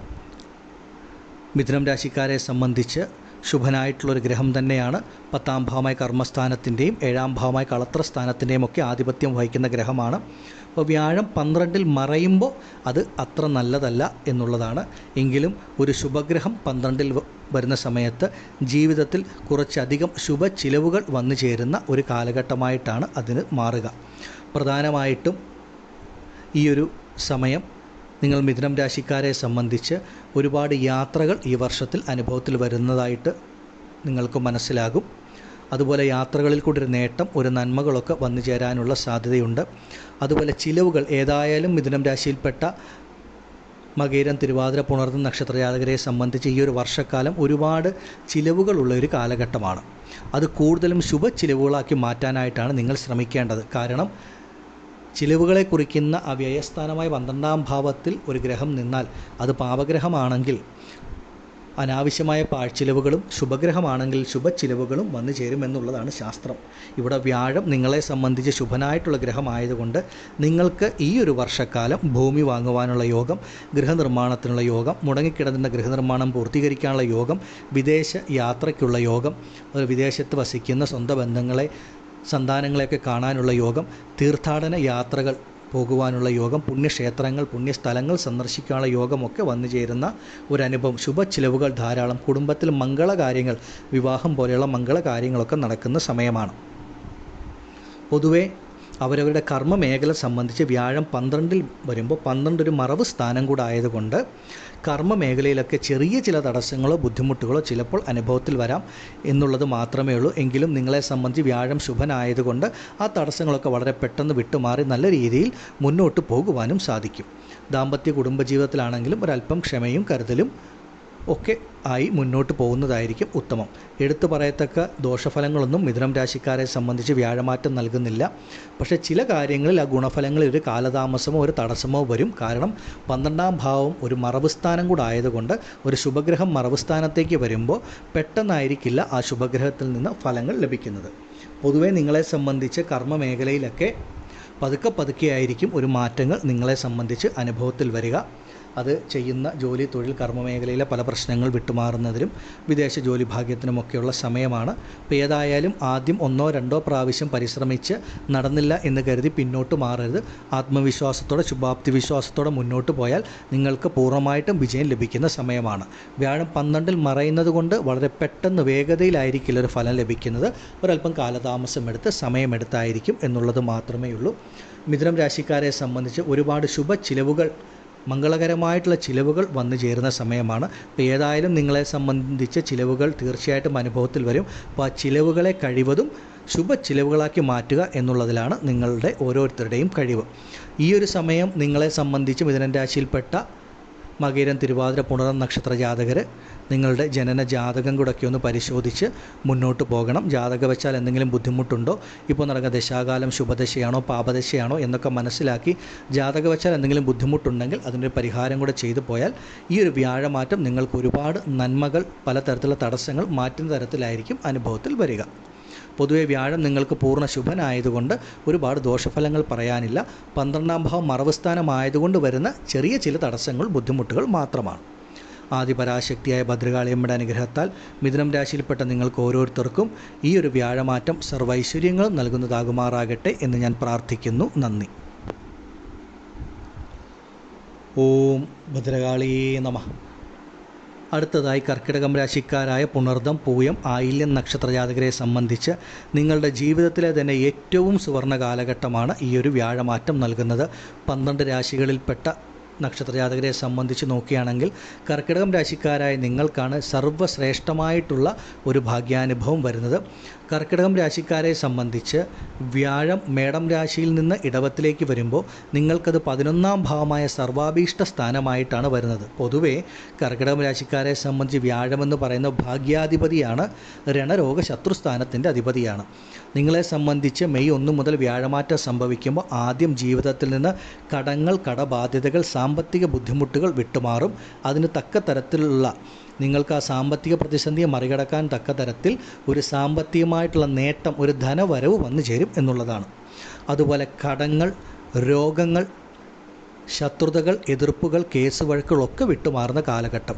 മിഥുനം രാശിക്കാരെ സംബന്ധിച്ച് ശുഭനായിട്ടുള്ളൊരു ഗ്രഹം തന്നെയാണ്. 10ാം ഭാവമായ കർമ്മസ്ഥാനത്തിൻ്റെയും 7ാം ഭാവമായ കളത്രസ്ഥാനത്തിൻ്റെയും ഒക്കെ ആധിപത്യം വഹിക്കുന്ന ഗ്രഹമാണ്. അപ്പോൾ വ്യാഴം 12ൽ മറയുമ്പോൾ അത് അത്ര നല്ലതല്ല എന്നുള്ളതാണ്. എങ്കിലും ഒരു ശുഭഗ്രഹം 12ൽ വരുന്ന സമയത്ത് ജീവിതത്തിൽ കുറച്ചധികം ശുഭ ചിലവുകൾ വന്നു ചേരുന്ന ഒരു കാലഘട്ടമായിട്ടാണ് അതിന് മാറുക. പ്രധാനമായിട്ടും ഈ ഒരു സമയം നിങ്ങൾ മിഥുനം രാശിക്കാരെ സംബന്ധിച്ച് ഒരുപാട് യാത്രകൾ ഈ വർഷത്തിൽ അനുഭവത്തിൽ വരുന്നതായിട്ട് നിങ്ങൾക്ക് മനസ്സിലാകും. അതുപോലെ യാത്രകളിൽ കൂടി ഒരു നേട്ടം, ഒരു നന്മകളൊക്കെ വന്നു ചേരാനുള്ള സാധ്യതയുണ്ട്. അതുപോലെ ചിലവുകൾ ഏതായാലും മിഥുനം രാശിയിൽപ്പെട്ട മകയിരം, തിരുവാതിര, പുണർദം നക്ഷത്രജാതകരെ സംബന്ധിച്ച് ഈ ഒരു വർഷക്കാലം ഒരുപാട് ചിലവുകളുള്ള ഒരു കാലഘട്ടമാണ്. അത് കൂടുതലും ശുഭ ചിലവുകളാക്കി മാറ്റാനായിട്ടാണ് നിങ്ങൾ ശ്രമിക്കേണ്ടത്. കാരണം ചിലവുകളെ കുറിക്കുന്ന ആ വ്യയസ്ഥാനമായ 12ാം ഭാവത്തിൽ ഒരു ഗ്രഹം നിന്നാൽ അത് പാപഗ്രഹമാണെങ്കിൽ അനാവശ്യമായ പാഴ്ചിലവുകളും, ശുഭഗ്രഹമാണെങ്കിൽ ശുഭച്ചിലവുകളും വന്നു ചേരുമെന്നുള്ളതാണ് ശാസ്ത്രം. ഇവിടെ വ്യാഴം നിങ്ങളെ സംബന്ധിച്ച് ശുഭനായിട്ടുള്ള ഗ്രഹമായതുകൊണ്ട് നിങ്ങൾക്ക് ഈ ഒരു വർഷക്കാലം ഭൂമി വാങ്ങുവാനുള്ള യോഗം, ഗൃഹനിർമ്മാണത്തിനുള്ള യോഗം, മുടങ്ങിക്കിടന്ന ഗൃഹനിർമ്മാണം പൂർത്തീകരിക്കാനുള്ള യോഗം, വിദേശ യാത്രയ്ക്കുള്ള യോഗം, വിദേശത്ത് വസിക്കുന്ന സ്വന്തം ബന്ധങ്ങളെ, സന്താനങ്ങളെയൊക്കെ കാണാനുള്ള യോഗം, തീർത്ഥാടന യാത്രകൾ പോകുവാനുള്ള യോഗം, പുണ്യക്ഷേത്രങ്ങൾ, പുണ്യസ്ഥലങ്ങൾ സന്ദർശിക്കാനുള്ള യോഗമൊക്കെ വന്നു ചേരുന്ന ഒരനുഭവം. ശുഭച്ചിലവുകൾ ധാരാളം. കുടുംബത്തിൽ മംഗളകാര്യങ്ങൾ, വിവാഹം പോലെയുള്ള മംഗളകാര്യങ്ങളൊക്കെ നടക്കുന്ന സമയമാണ്. പൊതുവേ അവരവരുടെ കർമ്മ മേഖല സംബന്ധിച്ച് വ്യാഴം 12ൽ വരുമ്പോൾ 12 ഒരു മറവ് സ്ഥാനം കൂടെ ആയതുകൊണ്ട് കർമ്മ മേഖലയിലൊക്കെ ചെറിയ ചില തടസ്സങ്ങളോ ബുദ്ധിമുട്ടുകളോ ചിലപ്പോൾ അനുഭവത്തിൽ വരാം എന്നുള്ളത് മാത്രമേ ഉള്ളൂ. എങ്കിലും നിങ്ങളെ സംബന്ധിച്ച് വ്യാഴം ശുഭനായതുകൊണ്ട് ആ തടസ്സങ്ങളൊക്കെ വളരെ പെട്ടെന്ന് വിട്ടുമാറി നല്ല രീതിയിൽ മുന്നോട്ട് പോകുവാനും സാധിക്കും. ദാമ്പത്യ കുടുംബജീവിതത്തിലാണെങ്കിലും ഒരല്പം ക്ഷമയും കരുതലും ഒക്കെ ആയി മുന്നോട്ട് പോകുന്നതായിരിക്കും ഉത്തമം. എടുത്തു പറയത്തക്ക ദോഷഫലങ്ങളൊന്നും മിഥുനം രാശിക്കാരെ സംബന്ധിച്ച് വ്യാഴമാറ്റം നൽകുന്നില്ല. പക്ഷേ ചില കാര്യങ്ങളിൽ ആ ഗുണഫലങ്ങളിൽ ഒരു കാലതാമസമോ ഒരു തടസ്സമോ വരും. കാരണം 12ാം ഭാവം ഒരു മറവ് സ്ഥാനം കൂടെ ആയതുകൊണ്ട് ഒരു ശുഭഗ്രഹം മറവ് സ്ഥാനത്തേക്ക് വരുമ്പോൾ പെട്ടെന്നായിരിക്കില്ല ആ ശുഭഗ്രഹത്തിൽ നിന്ന് ഫലങ്ങൾ ലഭിക്കുന്നത്. പൊതുവെ നിങ്ങളെ സംബന്ധിച്ച് കർമ്മ മേഖലയിലൊക്കെ പതുക്കെ ആയിരിക്കും ഒരു മാറ്റങ്ങൾ നിങ്ങളെ സംബന്ധിച്ച് അനുഭവത്തിൽ വരിക. അത് ചെയ്യുന്ന ജോലി, തൊഴിൽ, കർമ്മമേഖലയിലെ പല പ്രശ്നങ്ങൾ വിട്ടുമാറുന്നതിനും വിദേശ ജോലി ഭാഗ്യത്തിനുമൊക്കെയുള്ള സമയമാണ്. അപ്പോൾ ഏതായാലും ആദ്യം 1-2 പ്രാവശ്യം പരിശ്രമിച്ച് നടന്നില്ല എന്ന് കരുതി പിന്നോട്ട് മാറരുത്. ആത്മവിശ്വാസത്തോടെ, ശുഭാപ്തി വിശ്വാസത്തോടെ മുന്നോട്ട് പോയാൽ നിങ്ങൾക്ക് പൂർണ്ണമായിട്ടും വിജയം ലഭിക്കുന്ന സമയമാണ്. വ്യാഴം 12ൽ മറയുന്നത് കൊണ്ട് വളരെ പെട്ടെന്ന് വേഗതയിലായിരിക്കില്ല ഒരു ഫലം ലഭിക്കുന്നത്. ഒരല്പം കാലതാമസമെടുത്ത് സമയമെടുത്തായിരിക്കും എന്നുള്ളത് മാത്രമേ ഉള്ളൂ. മിഥുനം രാശിക്കാരെ സംബന്ധിച്ച് ഒരുപാട് ശുഭ ചിലവുകൾ, മംഗളകരമായിട്ടുള്ള ചിലവുകൾ വന്നു ചേരുന്ന സമയമാണ്. അപ്പോൾ ഏതായാലും നിങ്ങളെ സംബന്ധിച്ച് ചിലവുകൾ തീർച്ചയായിട്ടും അനുഭവത്തിൽ വരും. അപ്പോൾ ആ ചിലവുകളെ കഴിവതും ശുഭ ചിലവുകളാക്കി മാറ്റുക എന്നുള്ളതിലാണ് നിങ്ങളുടെ ഓരോരുത്തരുടെയും കഴിവ്. ഈ ഒരു സമയം നിങ്ങളെ സംബന്ധിച്ച് മിഥുനം രാശിയിൽപ്പെട്ട മകയിരം, തിരുവാതിര, പുണർദം നക്ഷത്ര ജാതകർ നിങ്ങളുടെ ജനന ജാതകം കൂടെയൊക്കെ ഒന്ന് പരിശോധിച്ച് മുന്നോട്ട് പോകണം. ജാതകവശാൽ എന്തെങ്കിലും ബുദ്ധിമുട്ടുണ്ടോ, ഇപ്പോൾ നടക്കുന്ന ദശാകാലം ശുഭദശയാണോ പാപദശയാണോ എന്നൊക്കെ മനസ്സിലാക്കി ജാതകവശാൽ എന്തെങ്കിലും ബുദ്ധിമുട്ടുണ്ടെങ്കിൽ അതിൻ്റെ പരിഹാരം കൂടെ ചെയ്തു പോയാൽ ഈ ഒരു വ്യാഴമാറ്റം നിങ്ങൾക്ക് ഒരുപാട് നന്മകൾ, പലതരത്തിലുള്ള തടസ്സങ്ങൾ മാറ്റുന്ന തരത്തിലായിരിക്കും അനുഭവത്തിൽ വരിക. പൊതുവെ വ്യാഴം നിങ്ങൾക്ക് പൂർണ്ണ ശുഭനായതുകൊണ്ട് ഒരുപാട് ദോഷഫലങ്ങൾ പറയാനില്ല. 12ാം ഭാവം മറവുസ്ഥാനമായതുകൊണ്ട് വരുന്ന ചെറിയ ചില തടസ്സങ്ങൾ, ബുദ്ധിമുട്ടുകൾ മാത്രമാണ്. ആദിപരാശക്തിയായ ഭദ്രകാളിയമ്മയുടെ അനുഗ്രഹത്താൽ മിഥുനം രാശിയിൽപ്പെട്ട നിങ്ങൾക്ക് ഓരോരുത്തർക്കും ഈ ഒരു വ്യാഴമാറ്റം സർവൈശ്വര്യങ്ങളും നൽകുന്നതാകുമാറാകട്ടെ എന്ന് ഞാൻ പ്രാർത്ഥിക്കുന്നു. നന്ദി. ഓം ഭദ്രകാളിയേ നമഃ. അടുത്തതായി കർക്കിടകം രാശിക്കാരായ പുണർദം, പൂയം, ആയില്യം നക്ഷത്രജാതകരെ സംബന്ധിച്ച് നിങ്ങളുടെ ജീവിതത്തിലെ തന്നെ ഏറ്റവും സുവർണ കാലഘട്ടമാണ് ഈ ഒരു വ്യാഴമാറ്റം നൽകുന്നത്. 12 രാശികളിൽപ്പെട്ട നക്ഷത്രജാതകരെ സംബന്ധിച്ച് നോക്കുകയാണെങ്കിൽ കർക്കിടകം രാശിക്കാരായ നിങ്ങൾക്കാണ് സർവ്വശ്രേഷ്ഠമായിട്ടുള്ള ഒരു ഭാഗ്യാനുഭവം വരുന്നത്. കർക്കിടകം രാശിക്കാരെ സംബന്ധിച്ച് വ്യാഴം മേടം രാശിയിൽ നിന്ന് ഇടവത്തിലേക്ക് വരുമ്പോൾ നിങ്ങൾക്കത് 11ാം ഭാവമായ സർവാഭീഷ്ട സ്ഥാനമായിട്ടാണ് വരുന്നത്. പൊതുവേ കർക്കിടകം രാശിക്കാരെ സംബന്ധിച്ച് വ്യാഴമെന്ന് പറയുന്ന ഭാഗ്യാധിപതിയാണ്, രണരോഗ ശത്രുസ്ഥാനത്തിൻ്റെ അധിപതിയാണ്. നിങ്ങളെ സംബന്ധിച്ച് മെയ് 1 മുതൽ വ്യാഴമാറ്റം സംഭവിക്കുമ്പോൾ ആദ്യം ജീവിതത്തിൽ നിന്ന് കടങ്ങൾ, കടബാധ്യതകൾ, സാമ്പത്തിക ബുദ്ധിമുട്ടുകൾ വിട്ടുമാറും. അതിന് തക്ക തരത്തിലുള്ള നിങ്ങൾക്ക് ആ സാമ്പത്തിക പ്രതിസന്ധിയെ മറികടക്കാൻ തക്ക തരത്തിൽ ഒരു സാമ്പത്തികമായിട്ടുള്ള നേട്ടം, ഒരു ധനവരവ് വന്നു ചേരും എന്നുള്ളതാണ്. അതുപോലെ കടങ്ങൾ, രോഗങ്ങൾ, ശത്രുതകൾ, എതിർപ്പുകൾ, കേസ് വഴക്കുകളൊക്കെ വിട്ടുമാറുന്ന കാലഘട്ടം.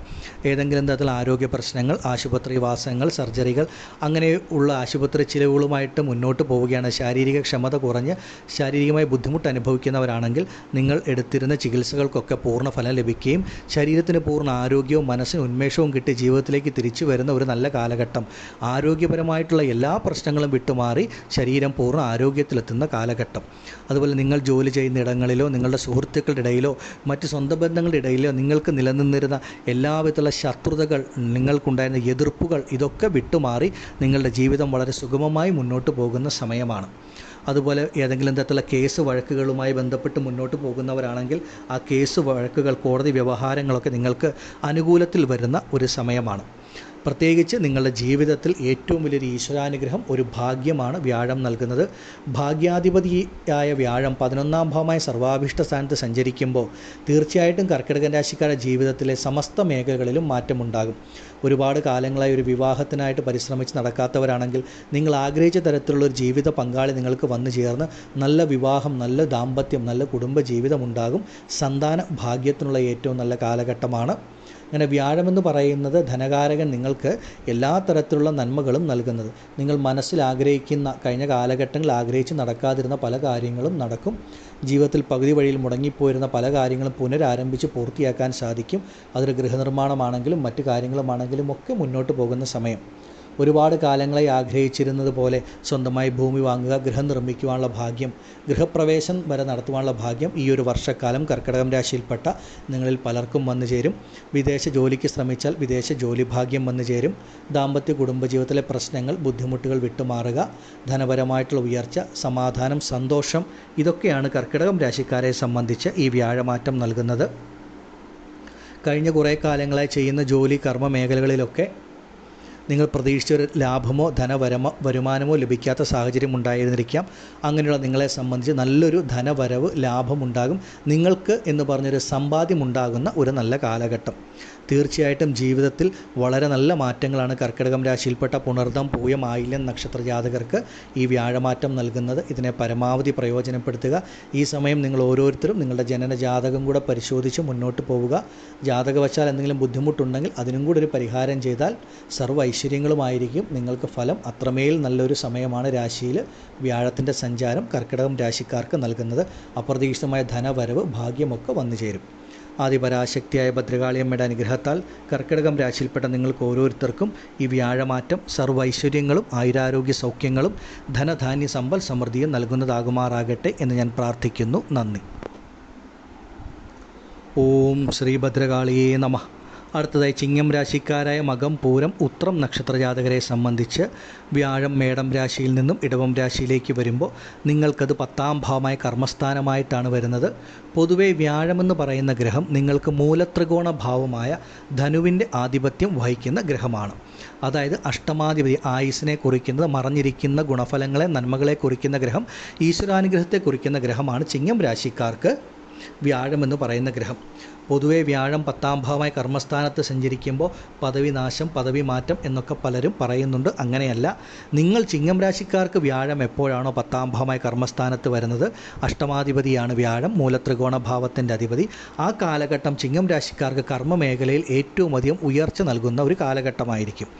ഏതെങ്കിലും തരത്തിൽ ആരോഗ്യ പ്രശ്നങ്ങൾ, ആശുപത്രിവാസങ്ങൾ, സർജറികൾ, അങ്ങനെ ഉള്ള ആശുപത്രി ചിലവുകളുമായിട്ട് മുന്നോട്ട് പോവുകയാണ്. ശാരീരിക ക്ഷമത കുറഞ്ഞ് ശാരീരികമായി ബുദ്ധിമുട്ട് അനുഭവിക്കുന്നവരാണെങ്കിൽ നിങ്ങൾ എടുത്തിരുന്ന ചികിത്സകൾക്കൊക്കെ പൂർണ്ണ ഫലം ലഭിക്കുകയും ശരീരത്തിന് പൂർണ്ണ ആരോഗ്യവും മനസ്സിന് ഉന്മേഷവും കിട്ടി ജീവിതത്തിലേക്ക് തിരിച്ചു വരുന്ന ഒരു നല്ല കാലഘട്ടം. ആരോഗ്യപരമായിട്ടുള്ള എല്ലാ പ്രശ്നങ്ങളും വിട്ടുമാറി ശരീരം പൂർണ്ണ ആരോഗ്യത്തിലെത്തുന്ന കാലഘട്ടം. അതുപോലെ നിങ്ങൾ ജോലി ചെയ്യുന്ന ഇടങ്ങളിലോ നിങ്ങളുടെ സുഹൃത്തുക്കളുടെ ഇടയിലോ മറ്റ് സ്വന്തം ബന്ധങ്ങളുടെ ഇടയിലോ നിങ്ങൾക്ക് നിലനിന്നിരുന്ന എല്ലാവിധത്തിലുള്ള ശത്രുതകൾ, നിങ്ങൾക്കുണ്ടായിരുന്ന എതിർപ്പുകൾ, ഇതൊക്കെ വിട്ടുമാറി നിങ്ങളുടെ ജീവിതം വളരെ സുഗമമായി മുന്നോട്ട് പോകുന്ന സമയമാണ്. അതുപോലെ ഏതെങ്കിലും തരത്തിലുള്ള കേസ് വഴക്കുകളുമായി ബന്ധപ്പെട്ട് മുന്നോട്ട് പോകുന്നവരാണെങ്കിൽ ആ കേസ് വഴക്കുകൾ, കോടതി വ്യവഹാരങ്ങളൊക്കെ നിങ്ങൾക്ക് അനുകൂലത്തിൽ വരുന്ന ഒരു സമയമാണ്. പ്രത്യേകിച്ച് നിങ്ങളുടെ ജീവിതത്തിൽ ഏറ്റവും വലിയൊരു ഈശ്വരാനുഗ്രഹം, ഒരു ഭാഗ്യമാണ് വ്യാഴം നൽകുന്നത്. ഭാഗ്യാധിപതിയായ വ്യാഴം 11ാം ഭാവമായ സർവാഭീഷ്ട സ്ഥാനത്ത് സഞ്ചരിക്കുമ്പോൾ തീർച്ചയായിട്ടും കർക്കിടക രാശിക്കാരുടെ ജീവിതത്തിലെ സമസ്ത മേഖലകളിലും മാറ്റമുണ്ടാകും. ഒരുപാട് കാലങ്ങളായി ഒരു വിവാഹത്തിനായിട്ട് പരിശ്രമിച്ച് നടക്കാത്തവരാണെങ്കിൽ നിങ്ങൾ ആഗ്രഹിച്ച തരത്തിലുള്ള ഒരു ജീവിത പങ്കാളി നിങ്ങൾക്ക് വന്നു ചേർന്ന് നല്ല വിവാഹം, നല്ല ദാമ്പത്യം, നല്ല കുടുംബ ജീവിതം ഉണ്ടാകും. സന്താന ഭാഗ്യത്തിനുള്ള ഏറ്റവും നല്ല കാലഘട്ടമാണ്. അങ്ങനെ വ്യാഴമെന്ന് പറയുന്നത് ധനകാരകൻ, നിങ്ങൾക്ക് എല്ലാ തരത്തിലുള്ള നന്മകളും നൽകുന്നത്. നിങ്ങൾ മനസ്സിൽ ആഗ്രഹിക്കുന്ന, കഴിഞ്ഞ കാലഘട്ടങ്ങളിൽ ആഗ്രഹിച്ച് നടക്കാതിരുന്ന പല കാര്യങ്ങളും നടക്കും. ജീവിതത്തിൽ പകുതി വഴിയിൽ മുടങ്ങിപ്പോയിരുന്ന പല കാര്യങ്ങളും പുനരാരംഭിച്ച് പൂർത്തിയാക്കാൻ സാധിക്കും. അതൊരു ഗൃഹനിർമ്മാണമാണെങ്കിലും മറ്റു കാര്യങ്ങളുമാണെങ്കിലും ഒക്കെ മുന്നോട്ട് പോകുന്ന സമയം. ഒരുപാട് കാലങ്ങളായി ആഗ്രഹിച്ചിരുന്നത് പോലെ സ്വന്തമായി ഭൂമി വാങ്ങുക, ഗൃഹം നിർമ്മിക്കുവാനുള്ള ഭാഗ്യം, ഗൃഹപ്രവേശം വരെ നടത്തുവാനുള്ള ഭാഗ്യം ഈ ഒരു വർഷക്കാലം കർക്കിടകം രാശിയിൽപ്പെട്ട നിങ്ങളിൽ പലർക്കും വന്നു ചേരും. വിദേശ ജോലിക്ക് ശ്രമിച്ചാൽ വിദേശ ജോലി ഭാഗ്യം വന്നു ചേരും. ദാമ്പത്യ കുടുംബജീവിതത്തിലെ പ്രശ്നങ്ങൾ, ബുദ്ധിമുട്ടുകൾ വിട്ടുമാറുക, ധനപരമായിട്ടുള്ള ഉയർച്ച, സമാധാനം, സന്തോഷം, ഇതൊക്കെയാണ് കർക്കിടകം രാശിക്കാരെ സംബന്ധിച്ച് ഈ വ്യാഴമാറ്റം നൽകുന്നത്. കഴിഞ്ഞ കുറേ കാലങ്ങളായി ചെയ്യുന്ന ജോലി, കർമ്മ മേഖലകളിലൊക്കെ നിങ്ങൾ പ്രതീക്ഷിച്ചൊരു ലാഭമോ വരുമാനമോ ലഭിക്കാത്ത സാഹചര്യം ഉണ്ടായിരുന്നിരിക്കാം. അങ്ങനെയുള്ള നിങ്ങളെ സംബന്ധിച്ച് നല്ലൊരു ധനവരവ്, ലാഭമുണ്ടാകും. നിങ്ങൾക്ക് എന്ന് പറഞ്ഞൊരു സമ്പാദ്യമുണ്ടാകുന്ന ഒരു നല്ല കാലഘട്ടം. തീർച്ചയായിട്ടും ജീവിതത്തിൽ വളരെ നല്ല മാറ്റങ്ങളാണ് കർക്കിടകം രാശിയിൽപ്പെട്ട പുണർദം, പൂയം, ആയില്യം നക്ഷത്ര ജാതകർക്ക് ഈ വ്യാഴമാറ്റം നൽകുന്നത്. ഇതിനെ പരമാവധി പ്രയോജനപ്പെടുത്തുക. ഈ സമയം നിങ്ങൾ ഓരോരുത്തരും നിങ്ങളുടെ ജനന ജാതകം കൂടെ പരിശോധിച്ച് മുന്നോട്ട് പോവുക. ജാതകവശാൽ എന്തെങ്കിലും ബുദ്ധിമുട്ടുണ്ടെങ്കിൽ അതിനും കൂടി ഒരു പരിഹാരം ചെയ്താൽ സർവ്വ ഐശ്വര്യങ്ങളുമായിരിക്കും നിങ്ങൾക്ക് ഫലം. അത്രമേൽ നല്ലൊരു സമയമാണ് രാശിയിൽ വ്യാഴത്തിൻ്റെ സഞ്ചാരം കർക്കിടകം രാശിക്കാർക്ക് നൽകുന്നത്. അപ്രതീക്ഷിതമായ ധനവരവ്, ഭാഗ്യമൊക്കെ വന്നു ചേരും. ആദിപരാശക്തിയായ ഭദ്രകാളിയമ്മയുടെ അനുഗ്രഹത്താൽ കർക്കിടകം രാശിയിൽപ്പെട്ട നിങ്ങൾക്ക് ഓരോരുത്തർക്കും ഈ വ്യാഴമാറ്റം സർവ്വൈശ്വര്യങ്ങളും ആയുരാരോഗ്യ സൗഖ്യങ്ങളും ധനധാന്യ സമ്പൽ സമൃദ്ധിയും നൽകുന്നതാകുമാറാകട്ടെ എന്ന് ഞാൻ പ്രാർത്ഥിക്കുന്നു. നന്ദി. ഓം ശ്രീ ഭദ്രകാളിയേ നമഃ. അടുത്തതായി ചിങ്ങം രാശിക്കാരായ മകം പൂരം ഉത്രം നക്ഷത്ര ജാതകരെ സംബന്ധിച്ച് വ്യാഴം മേടം രാശിയിൽ നിന്നും ഇടവം രാശിയിലേക്ക് വരുമ്പോൾ നിങ്ങൾക്കത് 10ാം ഭാവമായ കർമ്മസ്ഥാനമായിട്ടാണ് വരുന്നത്. പൊതുവെ വ്യാഴമെന്ന് പറയുന്ന ഗ്രഹം നിങ്ങൾക്ക് മൂലത്രികോണ ഭാവമായ ധനുവിൻ്റെ ആധിപത്യം വഹിക്കുന്ന ഗ്രഹമാണ്. അതായത് അഷ്ടമാധിപതി, ആയുസ്സിനെ കുറിക്കുന്നത്, മറഞ്ഞിരിക്കുന്ന ഗുണഫലങ്ങളെ നന്മകളെ കുറിക്കുന്ന ഗ്രഹം, ഈശ്വരാനുഗ്രഹത്തെ കുറിക്കുന്ന ഗ്രഹമാണ് ചിങ്ങം രാശിക്കാർക്ക് വ്യാഴമെന്ന് പറയുന്ന ഗ്രഹം. പൊതുവെ വ്യാഴം 10ാം ഭാവമായ കർമ്മസ്ഥാനത്ത് സഞ്ചരിക്കുമ്പോൾ പദവി നാശം, പദവി മാറ്റം എന്നൊക്കെ പലരും പറയുന്നുണ്ട്. അങ്ങനെയല്ല. നിങ്ങൾ ചിങ്ങം രാശിക്കാർക്ക് വ്യാഴം എപ്പോഴാണോ 10ാം ഭാവമായ കർമ്മസ്ഥാനത്ത് വരുന്നത്, അഷ്ടമാധിപതിയാണ് വ്യാഴം, മൂലത്രികോണ ഭാവത്തിൻ്റെ അധിപതി, ആ കാലഘട്ടം ചിങ്ങം രാശിക്കാർക്ക് കർമ്മ മേഖലയിൽ ഏറ്റവും അധികം ഉയർച്ച നൽകുന്ന ഒരു കാലഘട്ടമായിരിക്കും.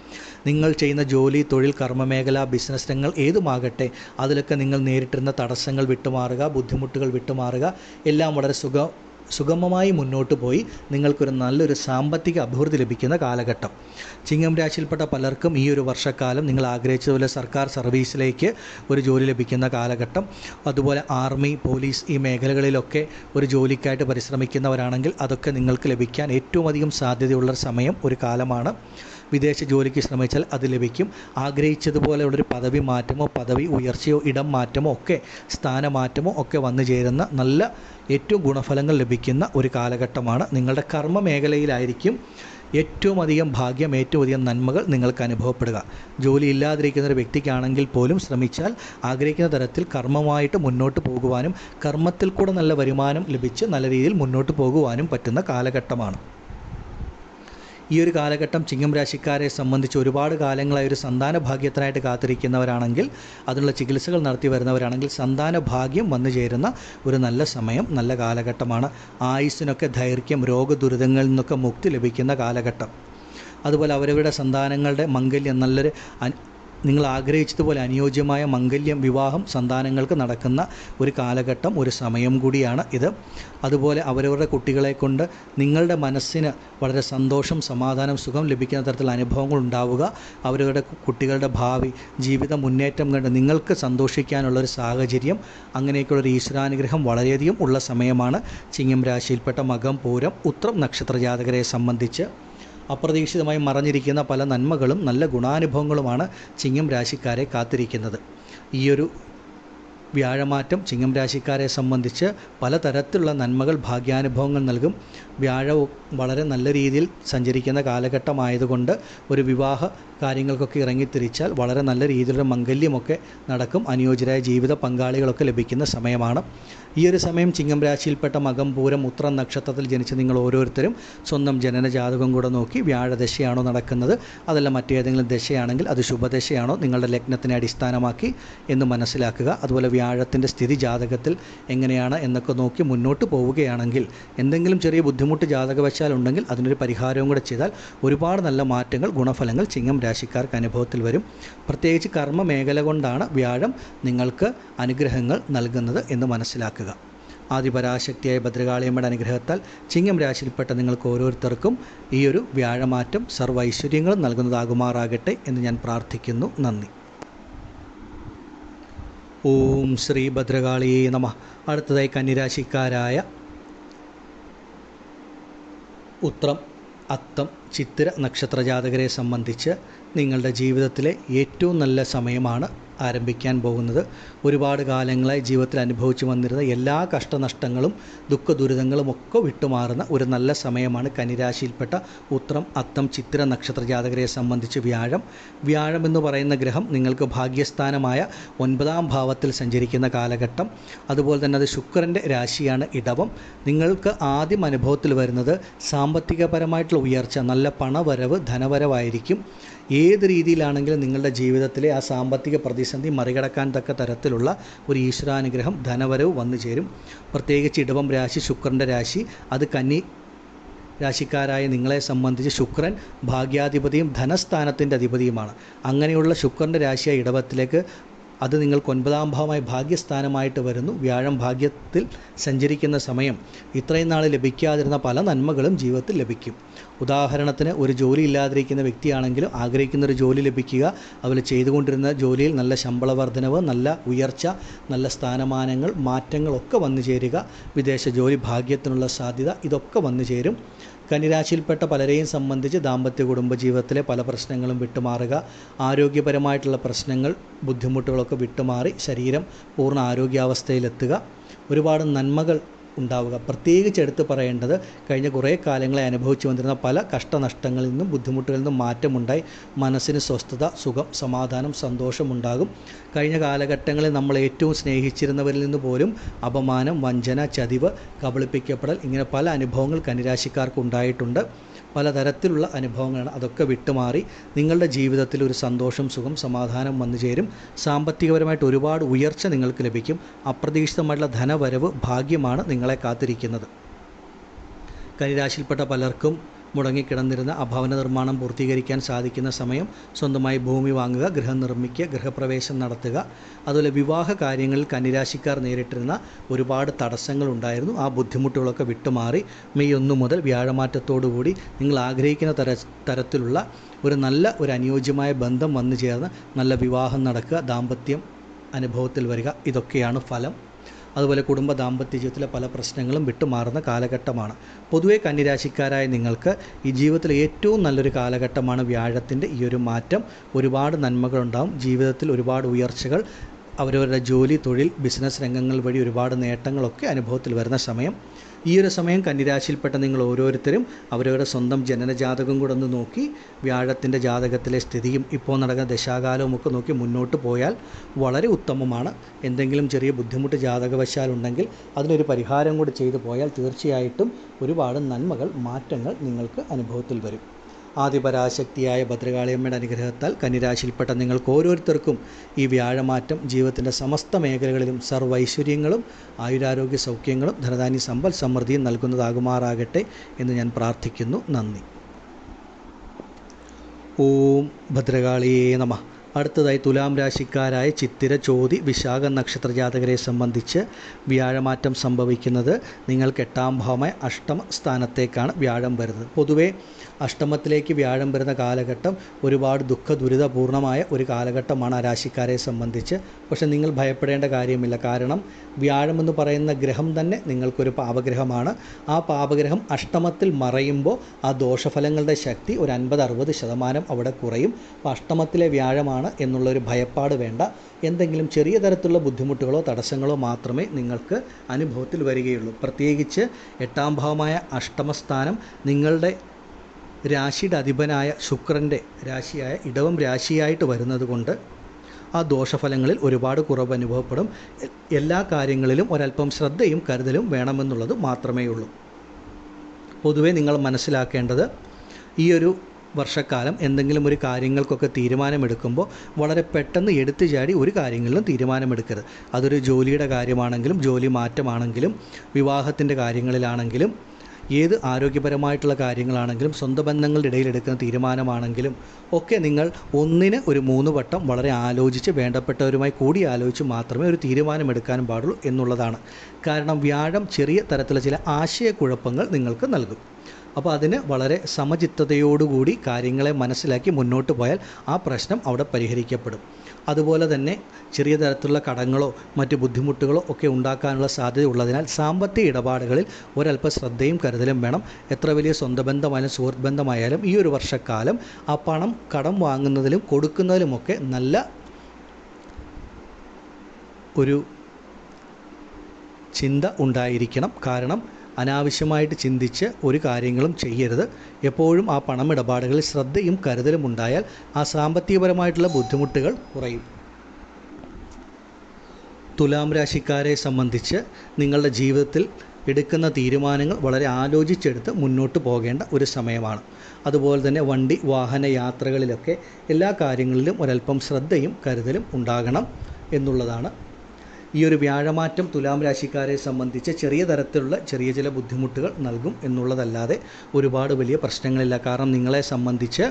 നിങ്ങൾ ചെയ്യുന്ന ജോലി, തൊഴിൽ, കർമ്മമേഖല, ബിസിനസ് രംഗങ്ങൾ ഏതുമാകട്ടെ, അതിലൊക്കെ നിങ്ങൾ നേരിട്ടിരുന്ന തടസ്സങ്ങൾ വിട്ടുമാറുക, ബുദ്ധിമുട്ടുകൾ വിട്ടുമാറുക, എല്ലാം വളരെ സുഗമമായി മുന്നോട്ട് പോയി നിങ്ങൾക്കൊരു നല്ലൊരു സാമ്പത്തിക അഭിവൃദ്ധി ലഭിക്കുന്ന കാലഘട്ടം. ചിങ്ങം രാശിയിൽപ്പെട്ട പലർക്കും ഈ ഒരു വർഷക്കാലം നിങ്ങൾ ആഗ്രഹിച്ചതുപോലെ സർക്കാർ സർവീസിലേക്ക് ഒരു ജോലി ലഭിക്കുന്ന കാലഘട്ടം, അതുപോലെ ആർമി, പോലീസ് ഈ മേഖലകളിലൊക്കെ ഒരു ജോലിക്കായിട്ട് പരിശ്രമിക്കുന്നവരാണെങ്കിൽ അതൊക്കെ നിങ്ങൾക്ക് ലഭിക്കാൻ ഏറ്റവും അധികം സാധ്യതയുള്ള സമയം, ഒരു കാലമാണ്. വിദേശ ജോലിക്ക് ശ്രമിച്ചാൽ അത് ലഭിക്കും. ആഗ്രഹിച്ചതുപോലെയുള്ളൊരു പദവി മാറ്റമോ, പദവി ഉയർച്ചയോ, ഇടം മാറ്റമോ ഒക്കെ, സ്ഥാനമാറ്റമോ ഒക്കെ വന്നു ചേരുന്ന നല്ല ഏറ്റവും ഗുണഫലങ്ങൾ ലഭിക്കുന്ന ഒരു കാലഘട്ടമാണ്. നിങ്ങളുടെ കർമ്മ മേഖലയിലായിരിക്കും ഏറ്റവും അധികം ഭാഗ്യം, ഏറ്റവും അധികം നന്മകൾ നിങ്ങൾക്ക് അനുഭവപ്പെടുക. ജോലി ഇല്ലാതിരിക്കുന്ന ഒരു വ്യക്തിക്കാണെങ്കിൽ പോലും ശ്രമിച്ചാൽ ആഗ്രഹിക്കുന്ന തരത്തിൽ കർമ്മമായിട്ട് മുന്നോട്ട് പോകുവാനും കർമ്മത്തിൽ കൂടെ നല്ല വരുമാനം ലഭിച്ച് നല്ല രീതിയിൽ മുന്നോട്ട് പോകുവാനും പറ്റുന്ന കാലഘട്ടമാണ്. ഈ ഒരു കാലഘട്ടം ചിങ്ങം രാശിക്കാരെ സംബന്ധിച്ച് ഒരുപാട് കാലങ്ങളായി ഒരു സന്താന ഭാഗ്യത്തിനായിട്ട് കാത്തിരിക്കുന്നവരാണെങ്കിൽ, അതിനുള്ള ചികിത്സകൾ നടത്തി വരുന്നവരാണെങ്കിൽ സന്താന ഭാഗ്യം വന്നു ചേരുന്ന ഒരു നല്ല സമയം, നല്ല കാലഘട്ടമാണ്. ആയുസ്സിനൊക്കെ ദൈർഘ്യം, രോഗദുരിതങ്ങളിൽ നിന്നൊക്കെ മുക്തി ലഭിക്കുന്ന കാലഘട്ടം. അതുപോലെ അവരവരുടെ സന്താനങ്ങളുടെ മംഗല്യം, നല്ലൊരു നിങ്ങൾ ആഗ്രഹിച്ചതുപോലെ അനുയോജ്യമായ മംഗല്യം, വിവാഹം സന്താനങ്ങൾക്ക് നടക്കുന്ന ഒരു കാലഘട്ടം, ഒരു സമയം കൂടിയാണ് ഇത്. അതുപോലെ അവരവരുടെ കുട്ടികളെ കൊണ്ട് നിങ്ങളുടെ മനസ്സിന് വളരെ സന്തോഷം, സമാധാനം, സുഖം ലഭിക്കുന്ന തരത്തിലുള്ള അനുഭവങ്ങൾ ഉണ്ടാവുക, അവരവരുടെ കുട്ടികളുടെ ഭാവി ജീവിത മുന്നേറ്റം കണ്ട് നിങ്ങൾക്ക് സന്തോഷിക്കാനുള്ളൊരു സാഹചര്യം, അങ്ങനെയൊക്കെയുള്ളൊരു ഈശ്വരാനുഗ്രഹം വളരെയധികം ഉള്ള സമയമാണ് ചിങ്ങം രാശിയിൽപ്പെട്ട മകം പൂരം ഉത്രം നക്ഷത്ര ജാതകരെ സംബന്ധിച്ച്. അപ്രതീക്ഷിതമായി മറഞ്ഞിരിക്കുന്ന പല നന്മകളും നല്ല ഗുണാനുഭവങ്ങളുമാണ് ചിങ്ങം രാശിക്കാരെ കാത്തിരിക്കുന്നത്. ഈയൊരു വ്യാഴമാറ്റം ചിങ്ങം രാശിക്കാരെ സംബന്ധിച്ച് പലതരത്തിലുള്ള നന്മകൾ, ഭാഗ്യാനുഭവങ്ങൾ നൽകും. വ്യാഴവും വളരെ നല്ല രീതിയിൽ സഞ്ചരിക്കുന്ന കാലഘട്ടമായതുകൊണ്ട് ഒരു വിവാഹ കാര്യങ്ങൾക്കൊക്കെ ഇറങ്ങിത്തിരിച്ചാൽ വളരെ നല്ല രീതിയിലുള്ള മംഗല്യമൊക്കെ നടക്കും. അനുയോജ്യരായ ജീവിത പങ്കാളികളൊക്കെ ലഭിക്കുന്ന സമയമാണ്. ഈ ഒരു സമയം ചിങ്ങം രാശിയിൽപ്പെട്ട മകം പൂരം ഉത്രം നക്ഷത്രത്തിൽ ജനിച്ച് നിങ്ങൾ ഓരോരുത്തരും സ്വന്തം ജനന ജാതകം കൂടെ നോക്കി വ്യാഴദശയാണോ നടക്കുന്നത്, അതല്ല മറ്റേതെങ്കിലും ദശയാണെങ്കിൽ അത് ശുഭദശയാണോ നിങ്ങളുടെ ലഗ്നത്തിനെ അടിസ്ഥാനമാക്കി എന്ന് മനസ്സിലാക്കുക. അതുപോലെ വ്യാഴത്തിൻ്റെ സ്ഥിതി ജാതകത്തിൽ എങ്ങനെയാണ് എന്നൊക്കെ നോക്കി മുന്നോട്ട് പോവുകയാണെങ്കിൽ, എന്തെങ്കിലും ചെറിയ ബുദ്ധിമുട്ട് ജാതകവശാൽ ഉണ്ടെങ്കിൽ അതിനൊരു പരിഹാരവും കൂടെ ചെയ്താൽ ഒരുപാട് നല്ല മാറ്റങ്ങൾ, ഗുണഫലങ്ങൾ ചിങ്ങം രാശിക്കാർക്ക് അനുഭവത്തിൽ വരും. പ്രത്യേകിച്ച് കർമ്മ മേഖല കൊണ്ടാണ് വ്യാഴം നിങ്ങൾക്ക് അനുഗ്രഹങ്ങൾ നൽകുന്നത് എന്ന് മനസ്സിലാക്കുക. ആദിപരാശക്തിയായ ഭദ്രകാളിയമ്മയുടെ അനുഗ്രഹത്താൽ ചിങ്ങം രാശിയിൽപ്പെട്ട നിങ്ങൾക്ക് ഓരോരുത്തർക്കും ഈ ഒരു വ്യാഴമാറ്റം സർവ്വ ഐശ്വര്യങ്ങളും നൽകുന്നതാകുമാറാകട്ടെ എന്ന് ഞാൻ പ്രാർത്ഥിക്കുന്നു. നന്ദി. ഓം ശ്രീ ഭദ്രകാളിയേ നമഃ. അടുത്തതായി കന്നിരാശിക്കാരായ ഉത്രം, അത്തം, ചിത്തിര നക്ഷത്ര ജാതകരെ സംബന്ധിച്ച് നിങ്ങളുടെ ജീവിതത്തിലെ ഏറ്റവും നല്ല സമയമാണ് ആരംഭിക്കാൻ പോകുന്നത്. ഒരുപാട് കാലങ്ങളായി ജീവിതത്തിൽ അനുഭവിച്ചു വന്നിരുന്ന എല്ലാ കഷ്ടനഷ്ടങ്ങളും ദുഃഖ ദുരിതങ്ങളും ഒക്കെ വിട്ടുമാറുന്ന ഒരു നല്ല സമയമാണ് കന്നിരാശിയിൽപ്പെട്ട ഉത്രം, അത്തം, ചിത്തിര നക്ഷത്ര ജാതകരെ സംബന്ധിച്ച് വ്യാഴം എന്ന് പറയുന്ന ഗ്രഹം നിങ്ങൾക്ക് ഭാഗ്യസ്ഥാനമായ 9ാം ഭാവത്തിൽ സഞ്ചരിക്കുന്ന കാലഘട്ടം. അതുപോലെ തന്നെ അത് ശുക്രൻ്റെ രാശിയാണ് ഇടവം. നിങ്ങൾക്ക് ആദ്യം അനുഭവത്തിൽ വരുന്നത് സാമ്പത്തികപരമായിട്ടുള്ള ഉയർച്ച, നല്ല പണവരവ്, ധനവരവായിരിക്കും. ഏത് രീതിയിലാണെങ്കിലും നിങ്ങളുടെ ജീവിതത്തിലെ ആ സാമ്പത്തിക പ്രതിസന്ധി മറികടക്കാൻ തക്ക തരത്തിലുള്ള ഒരു ഈശ്വരാനുഗ്രഹം, ധനവരവ് വന്നു ചേരും. പ്രത്യേകിച്ച് ഇടവം രാശി ശുക്രൻ്റെ രാശി, അത് കന്നി രാശിക്കാരായ നിങ്ങളെ സംബന്ധിച്ച് ശുക്രൻ ഭാഗ്യാധിപതിയും ധനസ്ഥാനത്തിൻ്റെ അധിപതിയുമാണ്. അങ്ങനെയുള്ള ശുക്രൻ്റെ രാശിയായ ഇടവത്തിലേക്ക് അത് നിങ്ങൾക്ക് 9ാം ഭാവമായി ഭാഗ്യസ്ഥാനമായിട്ട് വരുന്നു. വ്യാഴം ഭാഗ്യത്തിൽ സഞ്ചരിക്കുന്ന സമയം ഇത്രയും നാൾ ലഭിക്കാതിരുന്ന പല നന്മകളും ജീവിതത്തിൽ ലഭിക്കും. ഉദാഹരണത്തിന് ഒരു ജോലി ഇല്ലാതിരിക്കുന്ന വ്യക്തിയാണെങ്കിലും ആഗ്രഹിക്കുന്നൊരു ജോലി ലഭിക്കുക, അതുപോലെ ചെയ്തുകൊണ്ടിരുന്ന ജോലിയിൽ നല്ല ശമ്പള വർധനവ്, നല്ല ഉയർച്ച, നല്ല സ്ഥാനമാനങ്ങൾ, മാറ്റങ്ങളൊക്കെ വന്നു ചേരുക, വിദേശ ജോലി ഭാഗ്യത്തിനുള്ള സാധ്യത, ഇതൊക്കെ വന്നു ചേരും. കന്നിരാശിയിൽപ്പെട്ട പലരെയും സംബന്ധിച്ച് ദാമ്പത്യ കുടുംബജീവിതത്തിലെ പല പ്രശ്നങ്ങളും വിട്ടുമാറുക, ആരോഗ്യപരമായിട്ടുള്ള പ്രശ്നങ്ങൾ, ബുദ്ധിമുട്ടുകളൊക്കെ വിട്ടുമാറി ശരീരം പൂർണ്ണ ആരോഗ്യാവസ്ഥയിലെത്തുക, ഒരുപാട് നന്മകൾ ഉണ്ടാവുക. പ്രത്യേകിച്ച് എടുത്ത് പറയേണ്ടത് കഴിഞ്ഞ കുറേ കാലങ്ങളെ അനുഭവിച്ചു വന്നിരുന്ന പല കഷ്ടനഷ്ടങ്ങളിൽ നിന്നും ബുദ്ധിമുട്ടുകളിൽ നിന്നും മാറ്റമുണ്ടായി മനസ്സിന് സ്വസ്ഥത, സുഖം, സമാധാനം, സന്തോഷമുണ്ടാകും. കഴിഞ്ഞ കാലഘട്ടങ്ങളിൽ നമ്മൾ ഏറ്റവും സ്നേഹിച്ചിരുന്നവരിൽ നിന്ന് പോലും അപമാനം, വഞ്ചന, ചതിവ്, കബളിപ്പിക്കപ്പെടൽ, ഇങ്ങനെ പല അനുഭവങ്ങൾ കന്നിരാശിക്കാർക്ക് ഉണ്ടായിട്ടുണ്ട്. പലതരത്തിലുള്ള അനുഭവങ്ങളാണ്. അതൊക്കെ വിട്ടുമാറി നിങ്ങളുടെ ജീവിതത്തിൽ ഒരു സന്തോഷം, സുഖം, സമാധാനം വന്നു ചേരും. സാമ്പത്തികപരമായിട്ട് ഒരുപാട് ഉയർച്ച നിങ്ങൾക്ക് ലഭിക്കും. അപ്രതീക്ഷിതമായിട്ടുള്ള ധനവരവ്, ഭാഗ്യമാണ് നിങ്ങളെ കാത്തിരിക്കുന്നത്. കന്നിരാശിയിൽപ്പെട്ട പലർക്കും മുടങ്ങിക്കിടന്നിരുന്ന ഭവന നിർമ്മാണം പൂർത്തീകരിക്കാൻ സാധിക്കുന്ന സമയം. സ്വന്തമായി ഭൂമി വാങ്ങുക, ഗൃഹം നിർമ്മിക്കുക, ഗൃഹപ്രവേശം നടത്തുക. അതുപോലെ വിവാഹ കാര്യങ്ങളിൽ കന്നിരാശിക്കാർ നേരിട്ടിരുന്ന ഒരുപാട് തടസ്സങ്ങൾ ഉണ്ടായിരുന്നു. ആ ബുദ്ധിമുട്ടുകളൊക്കെ വിട്ടുമാറി മെയ് 1 മുതൽ വ്യാഴമാറ്റത്തോടുകൂടി നിങ്ങൾ ആഗ്രഹിക്കുന്ന തരത്തിലുള്ള ഒരു അനുയോജ്യമായ ബന്ധം വന്നു ചേർന്ന് നല്ല വിവാഹം നടക്കുക, ദാമ്പത്യം അനുഭവത്തിൽ വരിക. ഇതൊക്കെയാണ് ഫലം. അതുപോലെ കുടുംബ ദാമ്പത്യ ജീവിതത്തിലെ പല പ്രശ്നങ്ങളും വിട്ടുമാറുന്ന കാലഘട്ടമാണ്. പൊതുവെ കന്നിരാശിക്കാരായ നിങ്ങൾക്ക് ഈ ജീവിതത്തിൽ ഏറ്റവും നല്ലൊരു കാലഘട്ടമാണ് വ്യാഴത്തിൻ്റെ ഈ ഒരു മാറ്റം. ഒരുപാട് നന്മകളുണ്ടാവും. ജീവിതത്തിൽ ഒരുപാട് ഉയർച്ചകൾ, അവരവരുടെ ജോലി, തൊഴിൽ, ബിസിനസ് രംഗങ്ങൾ വഴി ഒരുപാട് നേട്ടങ്ങളൊക്കെ അനുഭവത്തിൽ വരുന്ന സമയം. ഈ ഒരു സമയം കന്നിരാശിയിൽപ്പെട്ട നിങ്ങൾ ഓരോരുത്തരും അവരവരുടെ സ്വന്തം ജനനജാതകം കൂടെ ഒന്ന് നോക്കി വ്യാഴത്തിൻ്റെ ജാതകത്തിലെ സ്ഥിതിയും ഇപ്പോൾ നടക്കുന്ന ദശാകാലവും ഒക്കെ നോക്കി മുന്നോട്ട് പോയാൽ വളരെ ഉത്തമമാണ്. എന്തെങ്കിലും ചെറിയ ബുദ്ധിമുട്ട് ജാതകവശാലുണ്ടെങ്കിൽ അതിനൊരു പരിഹാരം കൂടി ചെയ്തു പോയാൽ തീർച്ചയായിട്ടും ഒരുപാട് നന്മകൾ, മാറ്റങ്ങൾ നിങ്ങൾക്ക് അനുഭവത്തിൽ വരും. ആദിപരാശക്തിയായ ഭദ്രകാളിയമ്മയുടെ അനുഗ്രഹത്താൽ കന്നിരാശിയിൽപ്പെട്ട നിങ്ങൾക്ക് ഓരോരുത്തർക്കും ഈ വ്യാഴമാറ്റം ജീവിതത്തിൻ്റെ സമസ്ത മേഖലകളിലും സർവ്വൈശ്വര്യങ്ങളും ആയുരാരോഗ്യ സൗഖ്യങ്ങളും ധനധാന്യ സമ്പൽ സമൃദ്ധിയും നൽകുന്നതാകുമാറാകട്ടെ എന്ന് ഞാൻ പ്രാർത്ഥിക്കുന്നു. നന്ദി. ഓം ഭദ്രകാളിയേ നമഃ. അടുത്തതായി തുലാം രാശിക്കാരായ ചിത്തിര, ചോതി, വിശാഖ നക്ഷത്ര ജാതകരെ സംബന്ധിച്ച് വ്യാഴമാറ്റം സംഭവിക്കുന്നത് നിങ്ങൾക്ക് 8ാം ഭാവമായ അഷ്ടമ സ്ഥാനത്തേക്കാണ് വ്യാഴം വരുന്നത്. പൊതുവേ അഷ്ടമത്തിലേക്ക് വ്യാഴം വരുന്ന കാലഘട്ടം ഒരുപാട് ദുരിതപൂർണമായ ഒരു കാലഘട്ടമാണ് ആ രാശിക്കാരെ സംബന്ധിച്ച്. പക്ഷെ നിങ്ങൾ ഭയപ്പെടേണ്ട കാര്യമില്ല. കാരണം വ്യാഴം എന്ന് പറയുന്ന ഗ്രഹം തന്നെ നിങ്ങൾക്കൊരു പാപഗ്രഹമാണ്. ആ പാപഗ്രഹം അഷ്ടമത്തിൽ മറയുമ്പോൾ ആ ദോഷഫലങ്ങളുടെ ശക്തി ഒരു 50-60% അവിടെ കുറയും. അപ്പോൾ അഷ്ടമത്തിലെ വ്യാഴമാണ് എന്നുള്ളൊരു ഭയപ്പാട് വേണ്ട. എന്തെങ്കിലും ചെറിയ തരത്തിലുള്ള ബുദ്ധിമുട്ടുകളോ തടസ്സങ്ങളോ മാത്രമേ നിങ്ങൾക്ക് അനുഭവത്തിൽ വരികയുള്ളൂ. പ്രത്യേകിച്ച് 8ാം ഭാവമായ അഷ്ടമസ്ഥാനം നിങ്ങളുടെ രാശിയുടെ അധിപനായ ശുക്രൻ്റെ രാശിയായ ഇടവം രാശിയായിട്ട് വരുന്നത് കൊണ്ട് ആ ദോഷഫലങ്ങളിൽ ഒരുപാട് കുറവ് അനുഭവപ്പെടും. എല്ലാ കാര്യങ്ങളിലും ഒരല്പം ശ്രദ്ധയും കരുതലും വേണമെന്നുള്ളത് മാത്രമേ ഉള്ളൂ. പൊതുവെ നിങ്ങൾ മനസ്സിലാക്കേണ്ടത് ഈ ഒരു വർഷക്കാലം എന്തെങ്കിലും ഒരു കാര്യങ്ങൾക്കൊക്കെ തീരുമാനമെടുക്കുമ്പോൾ വളരെ പെട്ടെന്ന് എടുത്തു ചാടി ഒരു കാര്യങ്ങളിലും തീരുമാനമെടുക്കരുത്. അതൊരു ജോലിയുടെ കാര്യമാണെങ്കിലും, ജോലി മാറ്റമാണെങ്കിലും, വിവാഹത്തിൻ്റെ കാര്യങ്ങളിലാണെങ്കിലും, ഏത് ആരോഗ്യപരമായിട്ടുള്ള കാര്യങ്ങളാണെങ്കിലും, സ്വന്തം ബന്ധങ്ങളുടെ ഇടയിൽ എടുക്കുന്ന തീരുമാനമാണെങ്കിലും ഒക്കെ നിങ്ങൾ ഒന്നിന് ഒരു 3 വട്ടം വളരെ ആലോചിച്ച് വേണ്ടപ്പെട്ടവരുമായി കൂടി ആലോചിച്ച് മാത്രമേ ഒരു തീരുമാനമെടുക്കാനും പാടുള്ളൂ എന്നുള്ളതാണ്. കാരണം വ്യാഴം ചെറിയ തരത്തിലുള്ള ചില ആശയക്കുഴപ്പങ്ങൾ നിങ്ങൾക്ക് നൽകും. അപ്പോൾ അതിന് വളരെ സമചിത്തതയോടുകൂടി കാര്യങ്ങളെ മനസ്സിലാക്കി മുന്നോട്ട് പോയാൽ ആ പ്രശ്നം അവിടെ പരിഹരിക്കപ്പെടും. അതുപോലെ തന്നെ ചെറിയ തരത്തിലുള്ള കടങ്ങളോ മറ്റ് ബുദ്ധിമുട്ടുകളോ ഒക്കെ ഉണ്ടാക്കാനുള്ള സാധ്യത ഉള്ളതിനാൽ സാമ്പത്തിക ഇടപാടുകളിൽ ഒരല്പ ശ്രദ്ധയും കരുതലും വേണം. എത്ര വലിയ സ്വന്തം ബന്ധമായാലും സുഹൃത്ത് ബന്ധമായാലും ഈ ഒരു വർഷക്കാലം ആ പണം കടം വാങ്ങുന്നതിലും കൊടുക്കുന്നതിലുമൊക്കെ നല്ല ഒരു ചിന്ത ഉണ്ടായിരിക്കണം. കാരണം അനാവശ്യമായിട്ട് ചിന്തിച്ച് ഒരു കാര്യങ്ങളും ചെയ്യരുത്. എപ്പോഴും ആ പണമിടപാടുകളിൽ ശ്രദ്ധയും കരുതലും ഉണ്ടായാൽ ആ സാമ്പത്തികപരമായിട്ടുള്ള ബുദ്ധിമുട്ടുകൾ കുറയും. തുലാം രാശിക്കാരെ സംബന്ധിച്ച് നിങ്ങളുടെ ജീവിതത്തിൽ എടുക്കുന്ന തീരുമാനങ്ങൾ വളരെ ആലോചിച്ചെടുത്ത് മുന്നോട്ട് പോകേണ്ട ഒരു സമയമാണ്. അതുപോലെ തന്നെ വണ്ടി വാഹന യാത്രകളിലൊക്കെ എല്ലാ കാര്യങ്ങളിലും ഒരല്പം ശ്രദ്ധയും കരുതലും ഉണ്ടാകണം എന്നുള്ളതാണ്. ഈ ഒരു വ്യാഴമാറ്റം തുലാം രാശിക്കാരെ സംബന്ധിച്ച് ചെറിയ തരത്തിലുള്ള ചെറിയ ചില ബുദ്ധിമുട്ടുകൾ നൽകും എന്നുള്ളതല്ലാതെ ഒരുപാട് വലിയ പ്രശ്നങ്ങളില്ല. കാരണം നിങ്ങളെ സംബന്ധിച്ച്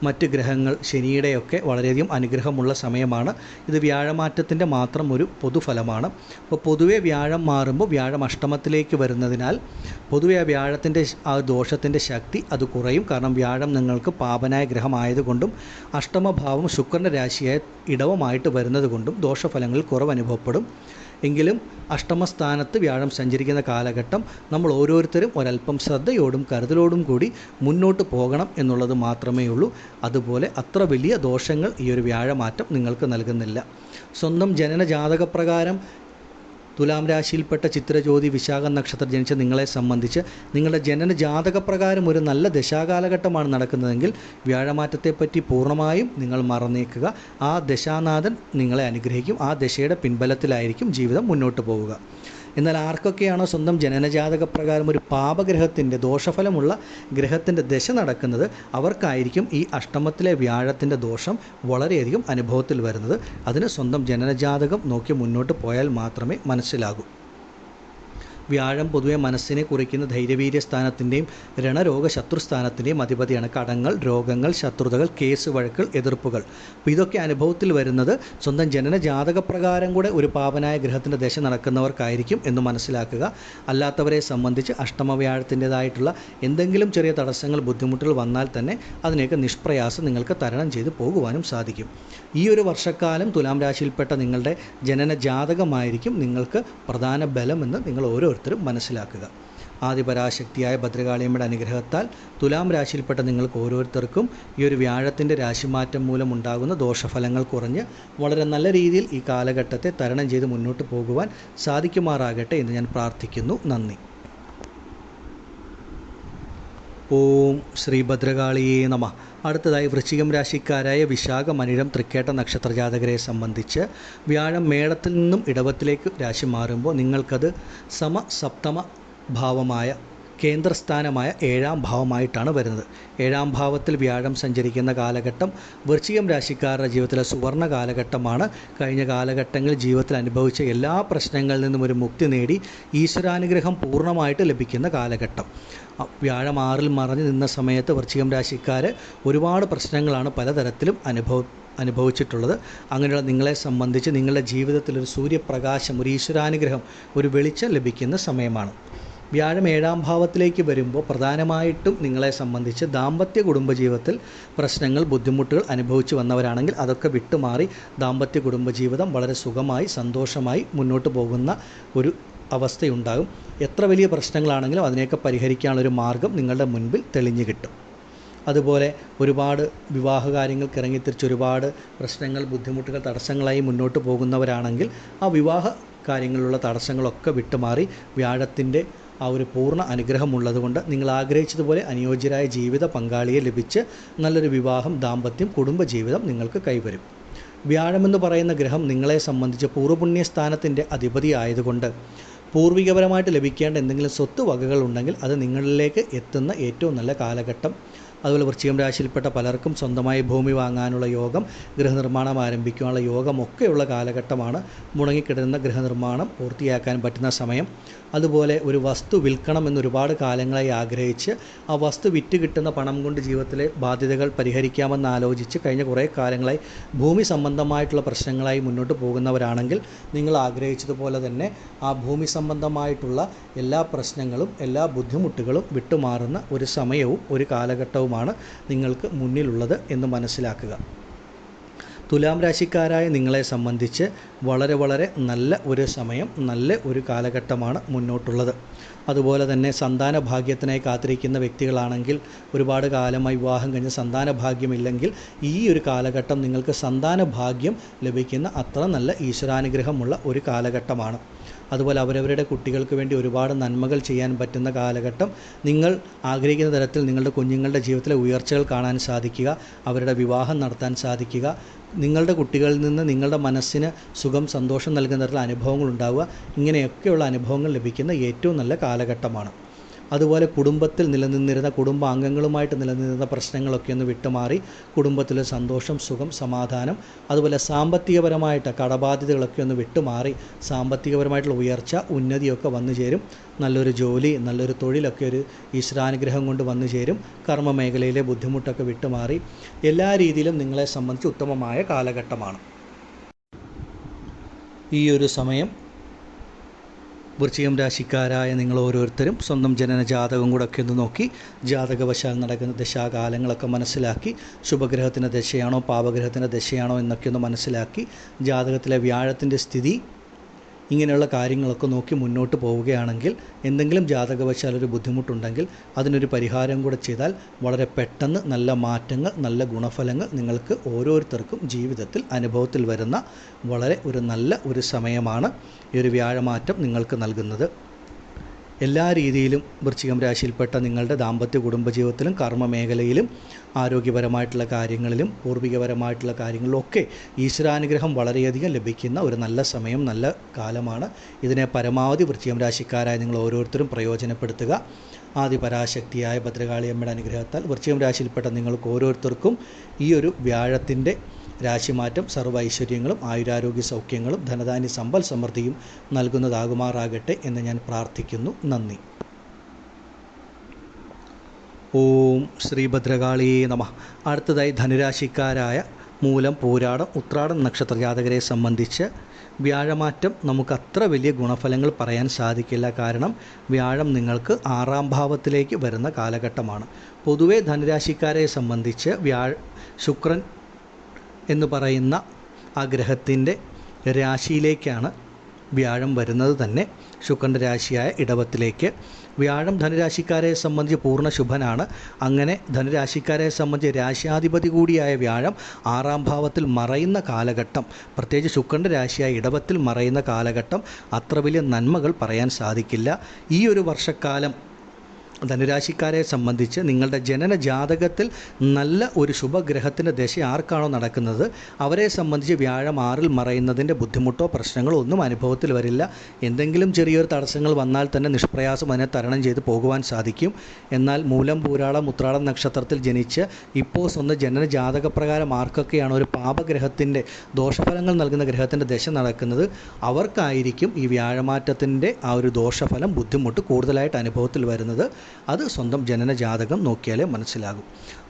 മറ്റ് ഗ്രഹങ്ങൾ ശനിയുടെയൊക്കെ വളരെയധികം അനുഗ്രഹമുള്ള സമയമാണ്. ഇത് വ്യാഴമാറ്റത്തിൻ്റെ മാത്രം ഒരു പൊതുഫലമാണ്. അപ്പോൾ പൊതുവെ വ്യാഴം മാറുമ്പോൾ വ്യാഴം അഷ്ടമത്തിലേക്ക് വരുന്നതിനാൽ പൊതുവെ ആ വ്യാഴത്തിൻ്റെ ആ ദോഷത്തിൻ്റെ ശക്തി അത് കുറയും. കാരണം വ്യാഴം നിങ്ങൾക്ക് പാപനായ ഗ്രഹമായതുകൊണ്ടും അഷ്ടമഭാവം ശുക്രൻ്റെ രാശിയായ ഇടവമായിട്ട് വരുന്നത് കൊണ്ടും ദോഷഫലങ്ങളിൽ കുറവ് അനുഭവപ്പെടും. എങ്കിലും അഷ്ടമസ്ഥാനത്ത് വ്യാഴം സഞ്ചരിക്കുന്ന കാലഘട്ടം നമ്മൾ ഓരോരുത്തരും ഒരല്പം ശ്രദ്ധയോടും കരുതലോടും കൂടി മുന്നോട്ട് പോകണം എന്നുള്ളത് മാത്രമേ ഉള്ളൂ. അതുപോലെ അത്ര വലിയ ദോഷങ്ങൾ ഈ ഒരു വ്യാഴമാറ്റം നിങ്ങൾക്ക് നൽകുന്നില്ല. സ്വന്തം ജനന ജാതകപ്രകാരം തുലാം രാശിയിൽപ്പെട്ട ചിത്രജ്യോതി വിശാഖ നക്ഷത്രം ജനിച്ച നിങ്ങളെ സംബന്ധിച്ച് നിങ്ങളുടെ ജനന ജാതകപ്രകാരം ഒരു നല്ല ദശാകാലഘട്ടമാണ് നടക്കുന്നതെങ്കിൽ വ്യാഴമാറ്റത്തെപ്പറ്റി പൂർണ്ണമായും നിങ്ങൾ മറന്നേക്കുക. ആ ദശാനാഥൻ നിങ്ങളെ അനുഗ്രഹിക്കും. ആ ദശയുടെ പിൻബലത്തിലായിരിക്കും ജീവിതം മുന്നോട്ട് പോവുക. എന്നാൽ ആർക്കൊക്കെയാണോ സ്വന്തം ജനനജാതകപ്രകാരം ഒരു പാപഗ്രഹത്തിൻ്റെ ദോഷഫലമുള്ള ഗ്രഹത്തിൻ്റെ ദശ നടക്കുന്നത് അവർക്കായിരിക്കും ഈ അഷ്ടമത്തിലെ വ്യാഴത്തിൻ്റെ ദോഷം വളരെയധികം അനുഭവത്തിൽ വരുന്നത്. അതിന് സ്വന്തം ജനനജാതകം നോക്കി മുന്നോട്ട് പോയാൽ മാത്രമേ മനസ്സിലാകൂ. വ്യാഴം പൊതുവെ മനസ്സിനെ കുറിക്കുന്ന ധൈര്യവീര്യ സ്ഥാനത്തിൻ്റെയും രണരോഗ ശത്രുസ്ഥാനത്തിൻ്റെയും അധിപതിയാണ്. കടങ്ങൾ, രോഗങ്ങൾ, ശത്രുതകൾ, കേസ് വഴക്കുകൾ, എതിർപ്പുകൾ. അപ്പോൾ ഇതൊക്കെ അനുഭവത്തിൽ വരുന്നത് സ്വന്തം ജനന ജാതകപ്രകാരം കൂടെ ഒരു പാപനായ ഗ്രഹത്തിൻ്റെ ദശ നടക്കുന്നവർക്കായിരിക്കും എന്ന് മനസ്സിലാക്കുക. അല്ലാത്തവരെ സംബന്ധിച്ച് അഷ്ടമവ്യാഴത്തിൻ്റെതായിട്ടുള്ള എന്തെങ്കിലും ചെറിയ തടസ്സങ്ങൾ, ബുദ്ധിമുട്ടുകൾ വന്നാൽ തന്നെ അതിനെയൊക്കെ നിഷ്പ്രയാസം നിങ്ങൾക്ക് തരണം ചെയ്ത് പോകുവാനും സാധിക്കും. ഈ ഒരു വർഷക്കാലം തുലാം രാശിയിൽപ്പെട്ട നിങ്ങളുടെ ജനന ജാതകമായിരിക്കും നിങ്ങൾക്ക് പ്രധാന ബലമെന്ന് നിങ്ങൾ ഓരോരുത്തരും മനസ്സിലാക്കുക. ആദിപരാശക്തിയായ ഭദ്രകാളിയമ്മയുടെ അനുഗ്രഹത്താൽ തുലാം രാശിയിൽപ്പെട്ട നിങ്ങൾക്ക് ഓരോരുത്തർക്കും ഈ ഒരു വ്യാഴത്തിൻ്റെ രാശിമാറ്റം മൂലമുണ്ടാകുന്ന ദോഷഫലങ്ങൾ കുറഞ്ഞ് വളരെ നല്ല രീതിയിൽ ഈ കാലഘട്ടത്തെ തരണം ചെയ്ത് മുന്നോട്ട് പോകുവാൻ സാധിക്കുമാറാകട്ടെ എന്ന് ഞാൻ പ്രാർത്ഥിക്കുന്നു. നന്ദി. ഓം ശ്രീ ഭദ്രകാളിയേ നമഃ. അടുത്തതായി വൃശ്ചികം രാശിക്കാരായ വിശാഖ, മനിഴം, തൃക്കേട്ട നക്ഷത്രജാതകരെ സംബന്ധിച്ച് വ്യാഴം മേടത്തിൽ നിന്നും ഇടവത്തിലേക്ക് രാശി മാറുമ്പോൾ നിങ്ങൾക്കത് സമസപ്തമ ഭാവമായ കേന്ദ്രസ്ഥാനമായ 7ാം ഭാവമായിട്ടാണ് വരുന്നത്. 7ാം ഭാവത്തിൽ വ്യാഴം സഞ്ചരിക്കുന്ന കാലഘട്ടം വൃശ്ചികം രാശിക്കാരുടെ ജീവിതത്തിലെ സുവർണ്ണ കാലഘട്ടമാണ്. കഴിഞ്ഞ കാലഘട്ടങ്ങളിൽ ജീവിതത്തിൽ അനുഭവിച്ച എല്ലാ പ്രശ്നങ്ങളിൽ നിന്നും ഒരു മുക്തി നേടി ഈശ്വരാനുഗ്രഹം പൂർണ്ണമായിട്ട് ലഭിക്കുന്ന കാലഘട്ടം. വ്യാഴം 6ൽ മറഞ്ഞു നിന്ന സമയത്ത് വൃശ്ചികം രാശിക്കാർ ഒരുപാട് പ്രശ്നങ്ങളാണ് പലതരത്തിലും അനുഭവിച്ചിട്ടുള്ളത്. അങ്ങനെയുള്ള നിങ്ങളെ സംബന്ധിച്ച് നിങ്ങളുടെ ജീവിതത്തിൽ ഒരു സൂര്യപ്രകാശം, ഒരു ഈശ്വരാനുഗ്രഹം, ഒരു വെളിച്ചം ലഭിക്കുന്ന സമയമാണ്. വ്യാഴം 7ാം ഭാവത്തിലേക്ക് വരുമ്പോൾ പ്രധാനമായിട്ടും നിങ്ങളെ സംബന്ധിച്ച് ദാമ്പത്യ കുടുംബജീവിതത്തിൽ പ്രശ്നങ്ങൾ, ബുദ്ധിമുട്ടുകൾ അനുഭവിച്ചു വന്നവരാണെങ്കിൽ അതൊക്കെ വിട്ടുമാറി ദാമ്പത്യ കുടുംബജീവിതം വളരെ സുഖമായി സന്തോഷമായി മുന്നോട്ട് പോകുന്ന ഒരു അവസ്ഥയുണ്ടാകും. എത്ര വലിയ പ്രശ്നങ്ങളാണെങ്കിലും അതിനെയൊക്കെ പരിഹരിക്കാനുള്ളൊരു മാർഗം നിങ്ങളുടെ മുൻപിൽ തെളിഞ്ഞു കിട്ടും. അതുപോലെ ഒരുപാട് വിവാഹ കാര്യങ്ങൾക്ക് ഇറങ്ങിത്തിരിച്ച് ഒരുപാട് പ്രശ്നങ്ങൾ, ബുദ്ധിമുട്ടുകൾ, തടസ്സങ്ങളായി മുന്നോട്ട് പോകുന്നവരാണെങ്കിൽ ആ വിവാഹ കാര്യങ്ങളിലുള്ള തടസ്സങ്ങളൊക്കെ വിട്ടുമാറി വ്യാഴത്തിൻ്റെ ആ ഒരു പൂർണ്ണ അനുഗ്രഹമുള്ളതുകൊണ്ട് നിങ്ങൾ ആഗ്രഹിച്ചതുപോലെ അനുയോജ്യരായ ജീവിത പങ്കാളിയെ ലഭിച്ച് നല്ലൊരു വിവാഹം, ദാമ്പത്യം, കുടുംബജീവിതം നിങ്ങൾക്ക് കൈവരും. വ്യാഴമെന്ന് പറയുന്ന ഗ്രഹം നിങ്ങളെ സംബന്ധിച്ച് പൂർവ്വപുണ്യസ്ഥാനത്തിൻ്റെ അധിപതി ആയതുകൊണ്ട് പൂർവികപരമായിട്ട് ലഭിക്കേണ്ട എന്തെങ്കിലും സ്വത്ത് വകകൾ ഉണ്ടെങ്കിൽ അത് നിങ്ങളിലേക്ക് എത്തുന്ന ഏറ്റവും നല്ല കാലഘട്ടം. അതുപോലെ വൃശ്ചികം രാശിയിൽപ്പെട്ട പലർക്കും സ്വന്തമായി ഭൂമി വാങ്ങാനുള്ള യോഗം, ഗൃഹനിർമ്മാണം ആരംഭിക്കാനുള്ള യോഗമൊക്കെയുള്ള കാലഘട്ടമാണ്. മുടങ്ങിക്കിടന്ന ഗൃഹനിർമ്മാണം പൂർത്തിയാക്കാൻ പറ്റുന്ന സമയം. അതുപോലെ ഒരു വസ്തു വിൽക്കണമെന്ന് ഒരുപാട് കാലങ്ങളായി ആഗ്രഹിച്ച് ആ വസ്തു വിറ്റ് കിട്ടുന്ന പണം കൊണ്ട് ജീവിതത്തിലെ ബാധ്യതകൾ പരിഹരിക്കാമെന്ന് ആലോചിച്ച് കഴിഞ്ഞ കുറേ കാലങ്ങളായി ഭൂമി സംബന്ധമായിട്ടുള്ള പ്രശ്നങ്ങളായി മുന്നോട്ട് പോകുന്നവരാണെങ്കിൽ നിങ്ങൾ ആഗ്രഹിച്ചതുപോലെ തന്നെ ആ ഭൂമി സംബന്ധമായിട്ടുള്ള എല്ലാ പ്രശ്നങ്ങളും, എല്ലാ ബുദ്ധിമുട്ടുകളും വിട്ടുമാറുന്ന ഒരു സമയവും ഒരു കാലഘട്ടവുമാണ് നിങ്ങൾക്ക് മുന്നിലുള്ളത് എന്ന് മനസ്സിലാക്കുക. തുലാം രാശിക്കാരായ നിങ്ങളെ സംബന്ധിച്ച് വളരെ വളരെ നല്ല ഒരു സമയം, നല്ല ഒരു കാലഘട്ടമാണ് മുന്നോട്ടുള്ളത്. അതുപോലെ തന്നെ സന്താന ഭാഗ്യത്തിനായി കാത്തിരിക്കുന്ന വ്യക്തികളാണെങ്കിൽ ഒരുപാട് കാലമായി വിവാഹം കഴിഞ്ഞ് സന്താന ഭാഗ്യമില്ലെങ്കിൽ ഈ ഒരു കാലഘട്ടം നിങ്ങൾക്ക് സന്താന ഭാഗ്യം ലഭിക്കുന്ന അത്ര നല്ല ഈശ്വരാനുഗ്രഹമുള്ള ഒരു കാലഘട്ടമാണ്. അതുപോലെ അവരവരുടെ കുട്ടികൾക്ക് വേണ്ടി ഒരുപാട് നന്മകൾ ചെയ്യാൻ പറ്റുന്ന കാലഘട്ടം. നിങ്ങൾ ആഗ്രഹിക്കുന്ന തരത്തിൽ നിങ്ങളുടെ കുഞ്ഞുങ്ങളുടെ ജീവിതത്തിലെ ഉയർച്ചകൾ കാണാൻ സാധിക്കുക, അവരുടെ വിവാഹം നടത്താൻ സാധിക്കുക, നിങ്ങളുടെ കുട്ടികളിൽ നിന്ന് നിങ്ങളുടെ മനസ്സിന് സുഖം, സന്തോഷം നൽകുന്ന തരത്തിലുള്ള അനുഭവങ്ങൾ ഉണ്ടാവുക. ഇങ്ങനെയൊക്കെയുള്ള അനുഭവങ്ങൾ ലഭിക്കുന്ന ഏറ്റവും നല്ല കാലഘട്ടമാണ്. അതുപോലെ കുടുംബത്തിൽ നിലനിന്നിരുന്ന കുടുംബാംഗങ്ങളുമായിട്ട് നിലനിന്നിരുന്ന പ്രശ്നങ്ങളൊക്കെ ഒന്ന് വിട്ടുമാറി കുടുംബത്തിലെ സന്തോഷം, സുഖം, സമാധാനം, അതുപോലെ സാമ്പത്തികപരമായിട്ട് കടബാധ്യതകളൊക്കെ ഒന്ന് വിട്ടുമാറി സാമ്പത്തികപരമായിട്ടുള്ള ഉയർച്ച, ഉന്നതിയൊക്കെ വന്നു ചേരും. നല്ലൊരു ജോലി, നല്ലൊരു തൊഴിലൊക്കെ ഒരു ഈശ്വരാനുഗ്രഹം കൊണ്ട് വന്നു ചേരും. കർമ്മ മേഖലയിലെ ബുദ്ധിമുട്ടൊക്കെ വിട്ടുമാറി എല്ലാ രീതിയിലും നിങ്ങളെ സംബന്ധിച്ച് ഉത്തമമായ കാലഘട്ടമാണ്. ഈ ഒരു സമയം വൃശ്ചികം രാശിക്കാരായ നിങ്ങൾ ഓരോരുത്തരും സ്വന്തം ജനന ജാതകം കൂടെ ഒക്കെ ഒന്ന് നോക്കി ജാതകവശാൽ നടക്കുന്ന ദശാകാലങ്ങളൊക്കെ മനസ്സിലാക്കി ശുഭഗ്രഹത്തിൻ്റെ ദശയാണോ പാപഗ്രഹത്തിൻ്റെ ദശയാണോ എന്നൊക്കെ ഒന്ന് മനസ്സിലാക്കി ജാതകത്തിലെ വ്യാഴത്തിൻ്റെ സ്ഥിതി ഇങ്ങനെയുള്ള കാര്യങ്ങളൊക്കെ നോക്കി മുന്നോട്ട് പോവുകയാണെങ്കിൽ എന്തെങ്കിലും ജാതകവശാൽ ഒരു ബുദ്ധിമുട്ടുണ്ടെങ്കിൽ അതിനൊരു പരിഹാരം കൂടെ ചെയ്താൽ വളരെ പെട്ടെന്ന് നല്ല മാറ്റങ്ങൾ, നല്ല ഗുണഫലങ്ങൾ നിങ്ങൾക്ക് ഓരോരുത്തർക്കും ജീവിതത്തിൽ അനുഭവത്തിൽ വരുന്ന വളരെ നല്ല ഒരു സമയമാണ് ഈ ഒരു വ്യാഴമാറ്റം നിങ്ങൾക്ക് നൽകുന്നത്. എല്ലാ രീതിയിലും വൃശ്ചികം രാശിയിൽപ്പെട്ട നിങ്ങളുടെ ദാമ്പത്യ കുടുംബജീവിതത്തിലും കർമ്മ മേഖലയിലും ആരോഗ്യപരമായിട്ടുള്ള കാര്യങ്ങളിലും പൂർവികപരമായിട്ടുള്ള കാര്യങ്ങളിലും ഒക്കെ ഈശ്വരാനുഗ്രഹം വളരെയധികം ലഭിക്കുന്ന ഒരു നല്ല സമയം, നല്ല കാലമാണ്. ഇതിനെ പരമാവധി വൃശ്ചികം രാശിക്കാരായ നിങ്ങൾ ഓരോരുത്തരും പ്രയോജനപ്പെടുത്തുക. ആദിപരാശക്തിയായ ഭദ്രകാളിയമ്മയുടെ അനുഗ്രഹത്താൽ വൃശ്ചികം രാശിയിൽപ്പെട്ട നിങ്ങൾക്ക് ഓരോരുത്തർക്കും ഈ ഒരു വ്യാഴത്തിൻ്റെ രാശിമാറ്റം സർവ്വ ഐശ്വര്യങ്ങളും ആയുരാരോഗ്യ സൗഖ്യങ്ങളും ധനധാന്യ സമ്പൽ സമൃദ്ധിയും നൽകുന്നതാകുമാറാകട്ടെ എന്ന് ഞാൻ പ്രാർത്ഥിക്കുന്നു. നന്ദി. ഓം ശ്രീ ഭദ്രകാളിയേ നമഃ. അടുത്തതായി ധനുരാശിക്കാരായ മൂലം, പൂരാടം, ഉത്രാടം നക്ഷത്ര ജാതകരെ സംബന്ധിച്ച് വ്യാഴമാറ്റം നമുക്ക് അത്ര വലിയ ഗുണഫലങ്ങൾ പറയാൻ സാധിക്കില്ല. കാരണം വ്യാഴം നിങ്ങൾക്ക് 6ാം ഭാവത്തിലേക്ക് വരുന്ന കാലഘട്ടമാണ്. പൊതുവെ ധനുരാശിക്കാരെ സംബന്ധിച്ച് ശുക്രൻ എന്ന് പറയുന്ന ആ ഗ്രഹത്തിൻ്റെ രാശിയിലേക്കാണ് വ്യാഴം വരുന്നത് തന്നെ, ശുക്രൻ്റെ രാശിയായ ഇടവത്തിലേക്ക്. വ്യാഴം ധനുരാശിക്കാരെ സംബന്ധിച്ച് പൂർണ്ണ ശുഭനാണ്. അങ്ങനെ ധനുരാശിക്കാരെ സംബന്ധിച്ച് രാശിയാധിപതി കൂടിയായ വ്യാഴം 6ാം ഭാവത്തിൽ മറയുന്ന കാലഘട്ടം, പ്രത്യേകിച്ച് ശുക്രൻ്റെ രാശിയായ ഇടവത്തിൽ മറയുന്ന കാലഘട്ടം അത്ര വലിയ നന്മകൾ പറയാൻ സാധിക്കില്ല. ഈ ഒരു വർഷക്കാലം ധനുരാശിക്കാരെ സംബന്ധിച്ച് നിങ്ങളുടെ ജനന ജാതകത്തിൽ നല്ല ഒരു ശുഭഗ്രഹത്തിൻ്റെ ദശ ആർക്കാണോ നടക്കുന്നത് അവരെ സംബന്ധിച്ച് വ്യാഴം 6ൽ മറയുന്നതിൻ്റെ ബുദ്ധിമുട്ടോ പ്രശ്നങ്ങളോ ഒന്നും അനുഭവത്തിൽ വരില്ല. എന്തെങ്കിലും ചെറിയൊരു തടസ്സങ്ങൾ വന്നാൽ തന്നെ നിഷ്പ്രയാസം അതിനെ തരണം ചെയ്ത് പോകുവാൻ സാധിക്കും. എന്നാൽ മൂലം, പൂരാടം, ഉത്രാടം നക്ഷത്രത്തിൽ ജനിച്ച് ഇപ്പോൾ സ്വന്തം ജനന ജാതകപ്രകാരം ആർക്കൊക്കെയാണ് ഒരു പാപഗ്രഹത്തിൻ്റെ ദോഷഫലങ്ങൾ നൽകുന്ന ഗ്രഹത്തിൻ്റെ ദശ നടക്കുന്നത് അവർക്കായിരിക്കും ഈ വ്യാഴമാറ്റത്തിൻ്റെ ആ ഒരു ദോഷഫലം, ബുദ്ധിമുട്ട് കൂടുതലായിട്ട് അനുഭവത്തിൽ വരുന്നത്. അത് സ്വന്തം ജനന ജാതകം നോക്കിയാലേ മനസ്സിലാകും.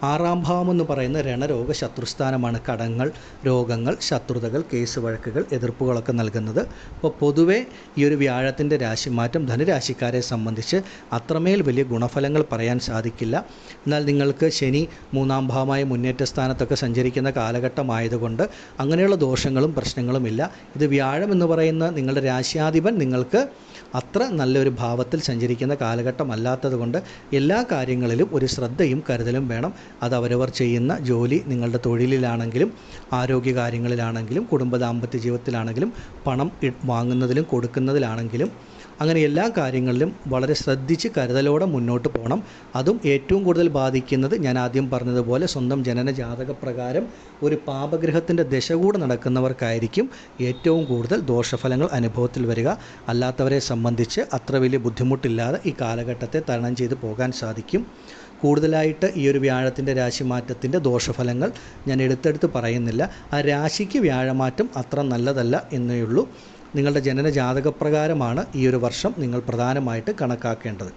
6ാം ഭാവം എന്ന് പറയുന്ന രണരോഗ ശത്രുസ്ഥാനമാണ്. കടങ്ങൾ, രോഗങ്ങൾ, ശത്രുതകൾ, കേസ് വഴക്കുകൾ, എതിർപ്പുകളൊക്കെ നൽകുന്നത്. അപ്പോൾ പൊതുവേ ഈ ഒരു വ്യാഴത്തിൻ്റെ രാശിമാറ്റം ധനുരാശിക്കാരെ സംബന്ധിച്ച് അത്രമേൽ വലിയ ഗുണഫലങ്ങൾ പറയാൻ സാധിക്കില്ല. എന്നാൽ നിങ്ങൾക്ക് ശനി 3ാം ഭാവമായ മുന്നേറ്റ സ്ഥാനത്തൊക്കെ സഞ്ചരിക്കുന്ന കാലഘട്ടമായതുകൊണ്ട് അങ്ങനെയുള്ള ദോഷങ്ങളും പ്രശ്നങ്ങളും ഇല്ല. ഇത് വ്യാഴം എന്ന് പറയുന്ന നിങ്ങളുടെ രാശിയാധിപൻ നിങ്ങൾക്ക് അത്ര നല്ലൊരു ഭാവത്തിൽ സഞ്ചരിക്കുന്ന കാലഘട്ടം അല്ലാത്തതുകൊണ്ട് എല്ലാ കാര്യങ്ങളിലും ഒരു ശ്രദ്ധയും കരുതലും വേണം. അത് അവരവർ ചെയ്യുന്ന ജോലി, നിങ്ങളുടെ തൊഴിലിലാണെങ്കിലും ആരോഗ്യ കാര്യങ്ങളിലാണെങ്കിലും കുടുംബ ദാമ്പത്യ ജീവിതത്തിലാണെങ്കിലും പണം വാങ്ങുന്നതിലും കൊടുക്കുന്നതിലാണെങ്കിലും അങ്ങനെ എല്ലാ കാര്യങ്ങളിലും വളരെ ശ്രദ്ധിച്ച് കരുതലോടെ മുന്നോട്ട് പോകണം. അതും ഏറ്റവും കൂടുതൽ ബാധിക്കുന്നത് ഞാൻ ആദ്യം പറഞ്ഞതുപോലെ സ്വന്തം ജനന ജാതകപ്രകാരം ഒരു പാപഗ്രഹത്തിൻ്റെ ദശ കൂടെ നടക്കുന്നവർക്കായിരിക്കും ഏറ്റവും കൂടുതൽ ദോഷഫലങ്ങൾ അനുഭവത്തിൽ വരിക. അല്ലാത്തവരെ സംബന്ധിച്ച് അത്ര വലിയ ബുദ്ധിമുട്ടില്ലാതെ ഈ കാലഘട്ടത്തെ തരണം ചെയ്ത് പോകാൻ സാധിക്കും. കൂടുതലായിട്ട് ഈ ഒരു വ്യാഴത്തിൻ്റെ രാശിമാറ്റത്തിൻ്റെ ദോഷഫലങ്ങൾ ഞാൻ എടുത്തെടുത്ത് പറയുന്നില്ല. ആ രാശിക്ക് വ്യാഴമാറ്റം അത്ര നല്ലതല്ല എന്നേ ഉള്ളൂ. നിങ്ങളുടെ ജനന ജാതകപ്രകാരമാണ് ഈ ഒരു വർഷം നിങ്ങൾ പ്രധാനമായിട്ട് കണക്കാക്കേണ്ടത്.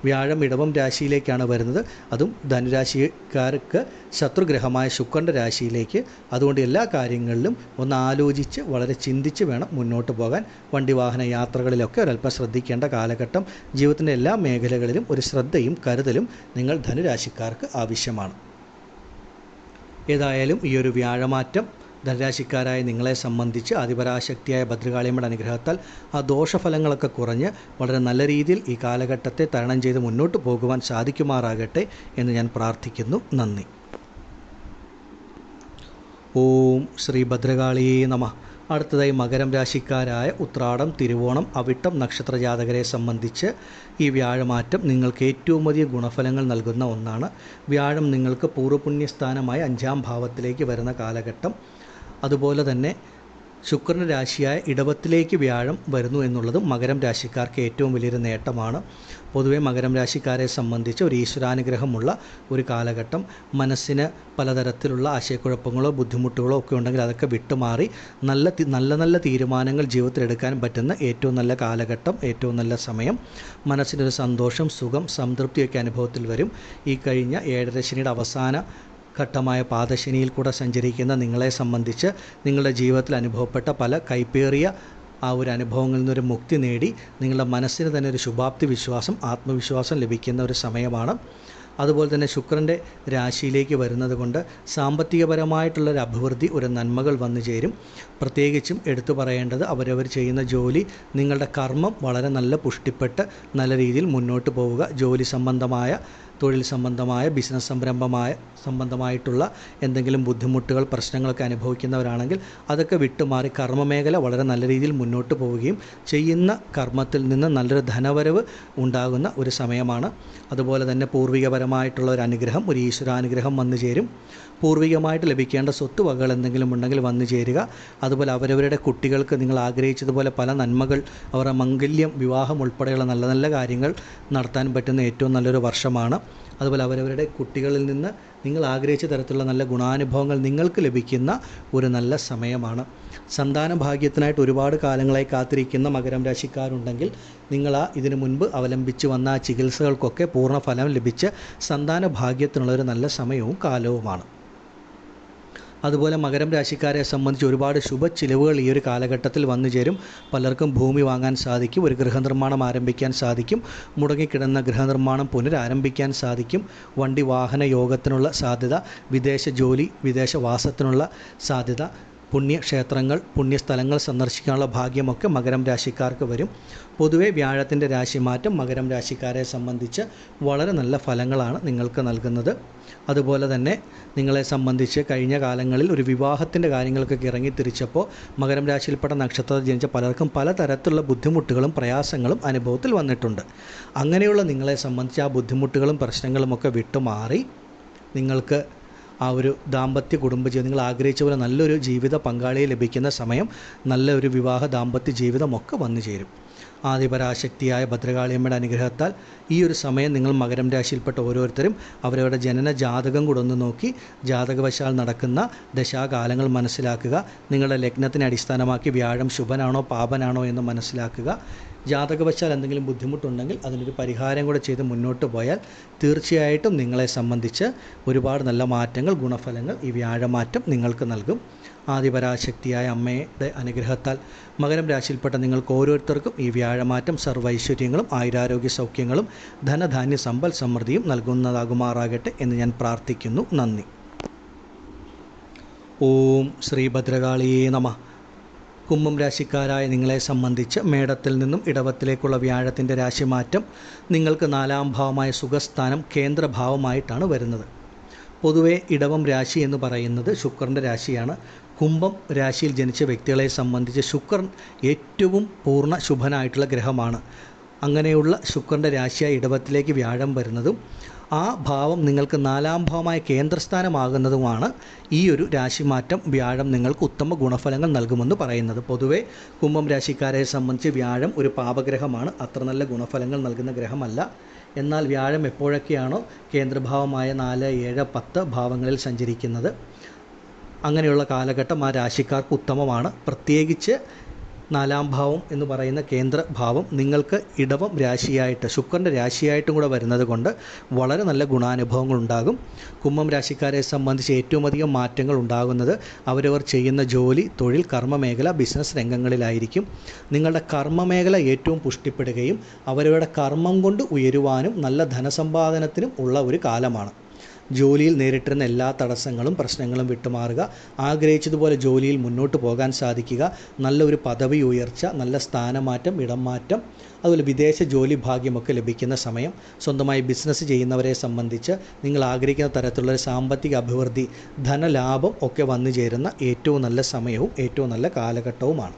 വ്യാഴം ഇടവം രാശിയിലേക്കാണ് വരുന്നത്, അതും ധനുരാശിക്കാർക്ക് ശത്രുഗ്രഹമായ ശുക്രൻ്റെ രാശിയിലേക്ക്. അതുകൊണ്ട് എല്ലാ കാര്യങ്ങളിലും ഒന്ന് ആലോചിച്ച് വളരെ ചിന്തിച്ച് വേണം മുന്നോട്ട് പോകാൻ. വണ്ടി വാഹന യാത്രകളിലൊക്കെ ഒരല്പം ശ്രദ്ധിക്കേണ്ട കാലഘട്ടം. ജീവിതത്തിൻ്റെ എല്ലാ മേഖലകളിലും ഒരു ശ്രദ്ധയും കരുതലും നിങ്ങൾ ധനുരാശിക്കാർക്ക് ആവശ്യമാണ്. ഏതായാലും ഈ ഒരു വ്യാഴമാറ്റം ധനുരാശിക്കാരായ നിങ്ങളെ സംബന്ധിച്ച് അതിപരാശക്തിയായ ഭദ്രകാളിയമ്മയുടെ അനുഗ്രഹത്താൽ ആ ദോഷഫലങ്ങളൊക്കെ കുറഞ്ഞ് വളരെ നല്ല രീതിയിൽ ഈ കാലഘട്ടത്തെ തരണം ചെയ്ത് മുന്നോട്ട് പോകുവാൻ സാധിക്കുമാറാകട്ടെ എന്ന് ഞാൻ പ്രാർത്ഥിക്കുന്നു. നന്ദി. ഓം ശ്രീ ഭദ്രകാളിയേ നമഃ. അടുത്തതായി മകരം രാശിക്കാരായ ഉത്രാടം, തിരുവോണം, അവിട്ടം നക്ഷത്ര ജാതകരെ സംബന്ധിച്ച് ഈ വ്യാഴമാറ്റം നിങ്ങൾക്ക് ഏറ്റവും വലിയ ഗുണഫലങ്ങൾ നൽകുന്ന ഒന്നാണ്. വ്യാഴം നിങ്ങൾക്ക് പൂർവ്വപുണ്യസ്ഥാനമായ 5ാം ഭാവത്തിലേക്ക് വരുന്ന കാലഘട്ടം. അതുപോലെ തന്നെ ശുക്രൻ്റെ രാശിയായ ഇടവത്തിലേക്ക് വ്യാഴം വരുന്നു എന്നുള്ളതും മകരം രാശിക്കാർക്ക് ഏറ്റവും വലിയൊരു നേട്ടമാണ്. പൊതുവെ മകരം രാശിക്കാരെ സംബന്ധിച്ച് ഒരു ഈശ്വരാനുഗ്രഹമുള്ള ഒരു കാലഘട്ടം. മനസ്സിന് പലതരത്തിലുള്ള ആശയക്കുഴപ്പങ്ങളോ ബുദ്ധിമുട്ടുകളോ ഒക്കെ ഉണ്ടെങ്കിൽ അതൊക്കെ വിട്ടുമാറി നല്ല തീരുമാനങ്ങൾ ജീവിതത്തിൽ എടുക്കാൻ പറ്റുന്ന ഏറ്റവും നല്ല കാലഘട്ടം, ഏറ്റവും നല്ല സമയം. മനസ്സിനൊരു സന്തോഷം, സുഖം, സംതൃപ്തിയൊക്കെ അനുഭവത്തിൽ വരും. ഈ കഴിഞ്ഞ 7.5 ശനിയുടെ അവസാന ഘട്ടമായ പാദശനിയിൽ കൂടെ സഞ്ചരിക്കുന്ന നിങ്ങളെ സംബന്ധിച്ച് നിങ്ങളുടെ ജീവിതത്തിൽ അനുഭവപ്പെട്ട പല കൈപ്പേറിയ ആ ഒരു അനുഭവങ്ങളിൽ നിന്നൊരു മുക്തി നേടി നിങ്ങളുടെ മനസ്സിന് തന്നെ ഒരു ശുഭാപ്തി വിശ്വാസം, ആത്മവിശ്വാസം ലഭിക്കുന്ന ഒരു സമയമാണ്. അതുപോലെ തന്നെ ശുക്രൻ്റെ രാശിയിലേക്ക് വരുന്നത് കൊണ്ട് സാമ്പത്തികപരമായിട്ടുള്ളൊരു അഭിവൃദ്ധി, ഒരു നന്മകൾ വന്നു ചേരും. പ്രത്യേകിച്ചും എടുത്തു പറയേണ്ടത് അവരവർ ചെയ്യുന്ന ജോലി, നിങ്ങളുടെ കർമ്മം വളരെ നല്ല പുഷ്ടിപ്പെട്ട് നല്ല രീതിയിൽ മുന്നോട്ട് പോവുക. ജോലി സംബന്ധമായ, തൊഴിൽ സംബന്ധമായ, ബിസിനസ് സംബന്ധമായിട്ടുള്ള എന്തെങ്കിലും ബുദ്ധിമുട്ടുകൾ, പ്രശ്നങ്ങളൊക്കെ അനുഭവിക്കുന്നവരാണെങ്കിൽ അതൊക്കെ വിട്ടുമാറി കർമ്മമേഖല വളരെ നല്ല രീതിയിൽ മുന്നോട്ട് പോവുകയും ചെയ്യുന്ന കർമ്മത്തിൽ നിന്ന് നല്ലൊരു ധനവരവ് ഉണ്ടാകുന്ന ഒരു സമയമാണ്. അതുപോലെ തന്നെ പൂർവികപരമായിട്ടുള്ള ഒരു അനുഗ്രഹം, ഒരു ഈശ്വരാനുഗ്രഹം വന്നു ചേരും. പൂർവികമായിട്ട് ലഭിക്കേണ്ട സ്വത്ത് വകകൾ എന്തെങ്കിലും ഉണ്ടെങ്കിൽ വന്നു ചേരുക. അതുപോലെ അവരവരുടെ കുട്ടികൾക്ക് നിങ്ങൾ ആഗ്രഹിച്ചതുപോലെ പല നന്മകൾ, അവരുടെ മംഗല്യം, വിവാഹം ഉൾപ്പെടെയുള്ള നല്ല നല്ല കാര്യങ്ങൾ നടത്താൻ പറ്റുന്ന ഏറ്റവും നല്ലൊരു വർഷമാണ്. അതുപോലെ അവരവരുടെ കുട്ടികളിൽ നിന്ന് നിങ്ങൾ ആഗ്രഹിച്ച തരത്തിലുള്ള നല്ല ഗുണാനുഭവങ്ങൾ നിങ്ങൾക്ക് ലഭിക്കുന്ന ഒരു നല്ല സമയമാണ്. സന്താന ഭാഗ്യത്തിനായിട്ട് ഒരുപാട് കാലങ്ങളായി കാത്തിരിക്കുന്ന മകരം രാശിക്കാരുണ്ടെങ്കിൽ നിങ്ങൾ ഇതിനു മുൻപ് അവലംബിച്ച് വന്ന ചികിത്സകൾക്കൊക്കെ പൂർണ്ണ ഫലം ലഭിച്ച് സന്താന ഭാഗ്യത്തിനുള്ളൊരു നല്ല സമയവും കാലവുമാണ്. അതുപോലെ മകരം രാശിക്കാരെ സംബന്ധിച്ച് ഒരുപാട് ശുഭച്ചിലവുകൾ ഈ ഒരു കാലഘട്ടത്തിൽ വന്നു ചേരും. പലർക്കും ഭൂമി വാങ്ങാൻ സാധിക്കും, ഒരു ഗൃഹനിർമ്മാണം ആരംഭിക്കാൻ സാധിക്കും, മുടങ്ങിക്കിടന്ന ഗൃഹനിർമ്മാണം പുനരാരംഭിക്കാൻ സാധിക്കും, വണ്ടി വാഹന യോഗത്തിനുള്ള സാധ്യത, വിദേശ ജോലി, വിദേശവാസത്തിനുള്ള സാധ്യത, പുണ്യക്ഷേത്രങ്ങൾ, പുണ്യസ്ഥലങ്ങൾ സന്ദർശിക്കാനുള്ള ഭാഗ്യമൊക്കെ മകരം രാശിക്കാർക്ക് വരും. പൊതുവെ വ്യാഴത്തിൻ്റെ രാശിമാറ്റം മകരം രാശിക്കാരെ സംബന്ധിച്ച് വളരെ നല്ല ഫലങ്ങളാണ് നിങ്ങൾക്ക് നൽകുന്നത്. അതുപോലെ തന്നെ നിങ്ങളെ സംബന്ധിച്ച് കഴിഞ്ഞ കാലങ്ങളിൽ ഒരു വിവാഹത്തിൻ്റെ കാര്യങ്ങൾക്കൊക്കെ ഇറങ്ങിത്തിരിച്ചപ്പോൾ മകരം രാശിയിൽപ്പെട്ട നക്ഷത്രത്തിൽ ജനിച്ച പലർക്കും പലതരത്തിലുള്ള ബുദ്ധിമുട്ടുകളും പ്രയാസങ്ങളും അനുഭവത്തിൽ വന്നിട്ടുണ്ട്. അങ്ങനെയുള്ള നിങ്ങളെ സംബന്ധിച്ച് ആ ബുദ്ധിമുട്ടുകളും പ്രശ്നങ്ങളുമൊക്കെ വിട്ടുമാറി നിങ്ങൾക്ക് ആ ഒരു ദാമ്പത്യ കുടുംബജീവിതം, നിങ്ങൾ ആഗ്രഹിച്ച പോലെ നല്ലൊരു ജീവിത പങ്കാളിയെ ലഭിക്കുന്ന സമയം, നല്ലൊരു വിവാഹ ദാമ്പത്യ ജീവിതമൊക്കെ വന്നു ചേരും. ആദിപരാശക്തിയായ ഭദ്രകാളിയമ്മയുടെ അനുഗ്രഹത്താൽ ഈ ഒരു സമയം നിങ്ങൾ മകരം രാശിയിൽപ്പെട്ട ഓരോരുത്തരും അവരവരുടെ ജനന ജാതകം കൂടെ ഒന്ന് നോക്കി ജാതകവശാൽ നടക്കുന്ന ദശാകാലങ്ങൾ മനസ്സിലാക്കുക. നിങ്ങളുടെ ലഗ്നത്തിനെ അടിസ്ഥാനമാക്കി വ്യാഴം ശുഭനാണോ പാപനാണോ എന്ന് മനസ്സിലാക്കുക. ജാതകവശാൽ എന്തെങ്കിലും ബുദ്ധിമുട്ടുണ്ടെങ്കിൽ അതിനൊരു പരിഹാരം കൂടെ ചെയ്ത് മുന്നോട്ട് പോയാൽ തീർച്ചയായിട്ടും നിങ്ങളെ സംബന്ധിച്ച് ഒരുപാട് നല്ല മാറ്റങ്ങൾ, ഗുണഫലങ്ങൾ ഈ വ്യാഴമാറ്റം നിങ്ങൾക്ക് നൽകും. ആദിപരാശക്തിയായ അമ്മയുടെ അനുഗ്രഹത്താൽ മകരം രാശിയിൽപ്പെട്ട നിങ്ങൾക്ക് ഓരോരുത്തർക്കും ഈ വ്യാഴമാറ്റം സർവ്വൈശ്വര്യങ്ങളും ആയുരാരോഗ്യ സൗഖ്യങ്ങളും ധനധാന്യ സമ്പൽ സമൃദ്ധിയും നൽകുന്നതാകുമാറാകട്ടെ എന്ന് ഞാൻ പ്രാർത്ഥിക്കുന്നു. നന്ദി. ഓം ശ്രീ ഭദ്രകാളിയേ നമഃ. കുംഭം രാശിക്കാരായ നിങ്ങളെ സംബന്ധിച്ച് മേടത്തിൽ നിന്നും ഇടവത്തിലേക്കുള്ള വ്യാഴത്തിൻ്റെ രാശിമാറ്റം നിങ്ങൾക്ക് 4-ാം ഭാവമായ സുഖസ്ഥാനം കേന്ദ്രഭാവമായിട്ടാണ് വരുന്നത്. പൊതുവെ ഇടവം രാശി എന്ന് പറയുന്നത് ശുക്രൻ്റെ രാശിയാണ്. കുംഭം രാശിയിൽ ജനിച്ച വ്യക്തികളെ സംബന്ധിച്ച് ശുക്രൻ ഏറ്റവും പൂർണ്ണ ശുഭനായിട്ടുള്ള ഗ്രഹമാണ്. അങ്ങനെയുള്ള ശുക്രൻ്റെ രാശിയായ ഇടവത്തിലേക്ക് വ്യാഴം വരുന്നതും ആ ഭാവം നിങ്ങൾക്ക് 4-ാം ഭാവമായ കേന്ദ്രസ്ഥാനമാകുന്നതുമാണ് ഈ ഒരു രാശിമാറ്റം വ്യാഴം നിങ്ങൾക്ക് ഉത്തമ ഗുണഫലങ്ങൾ നൽകുമെന്ന് പറയുന്നത്. പൊതുവെ കുംഭം രാശിക്കാരെ സംബന്ധിച്ച് വ്യാഴം ഒരു പാപഗ്രഹമാണ്, അത്ര നല്ല ഗുണഫലങ്ങൾ നൽകുന്ന ഗ്രഹമല്ല. എന്നാൽ വ്യാഴം എപ്പോഴൊക്കെയാണോ കേന്ദ്രഭാവമായ 4, 7, 10 ഭാവങ്ങളിൽ സഞ്ചരിക്കുന്നത് അങ്ങനെയുള്ള കാലഘട്ടം ആ രാശിക്കാർക്ക് ഉത്തമമാണ്. പ്രത്യേകിച്ച് 4-ാം ഭാവം എന്ന് പറയുന്ന കേന്ദ്രഭാവം നിങ്ങൾക്ക് ഇടവം രാശിയായിട്ട് ശുക്രൻ്റെ രാശിയായിട്ടും കൂടെ വരുന്നത് കൊണ്ട് വളരെ നല്ല ഗുണാനുഭവങ്ങൾ ഉണ്ടാകും. കുംഭം രാശിക്കാരെ സംബന്ധിച്ച് ഏറ്റവും അധികം മാറ്റങ്ങൾ ഉണ്ടാകുന്നത് അവരവർ ചെയ്യുന്ന ജോലി, തൊഴിൽ, കർമ്മമേഖല, ബിസിനസ് രംഗങ്ങളിലായിരിക്കും. നിങ്ങളുടെ കർമ്മമേഖല ഏറ്റവും പുഷ്ടിപ്പെടുകയും അവരവരുടെ കർമ്മം കൊണ്ട് ഉയരുവാനും നല്ല ധനസമ്പാദനത്തിനും ഉള്ള ഒരു കാലമാണ്. ജോലിയിൽ നേരിട്ടിരുന്ന എല്ലാ തടസ്സങ്ങളും പ്രശ്നങ്ങളും വിട്ടുമാറുക, ആഗ്രഹിച്ചതുപോലെ ജോലിയിൽ മുന്നോട്ട് പോകാൻ സാധിക്കുക, നല്ലൊരു പദവി ഉയർച്ച, നല്ല സ്ഥാനമാറ്റം, ഇടം മാറ്റം, അതുപോലെ വിദേശ ജോലി ഭാഗ്യമൊക്കെ ലഭിക്കുന്ന സമയം. സ്വന്തമായി ബിസിനസ് ചെയ്യുന്നവരെ സംബന്ധിച്ച് നിങ്ങൾ ആഗ്രഹിക്കുന്ന തരത്തിലുള്ള സാമ്പത്തിക അഭിവൃദ്ധി, ധനലാഭം ഒക്കെ വന്നു ചേരുന്ന ഏറ്റവും നല്ല സമയവും ഏറ്റവും നല്ല കാലഘട്ടവുമാണ്.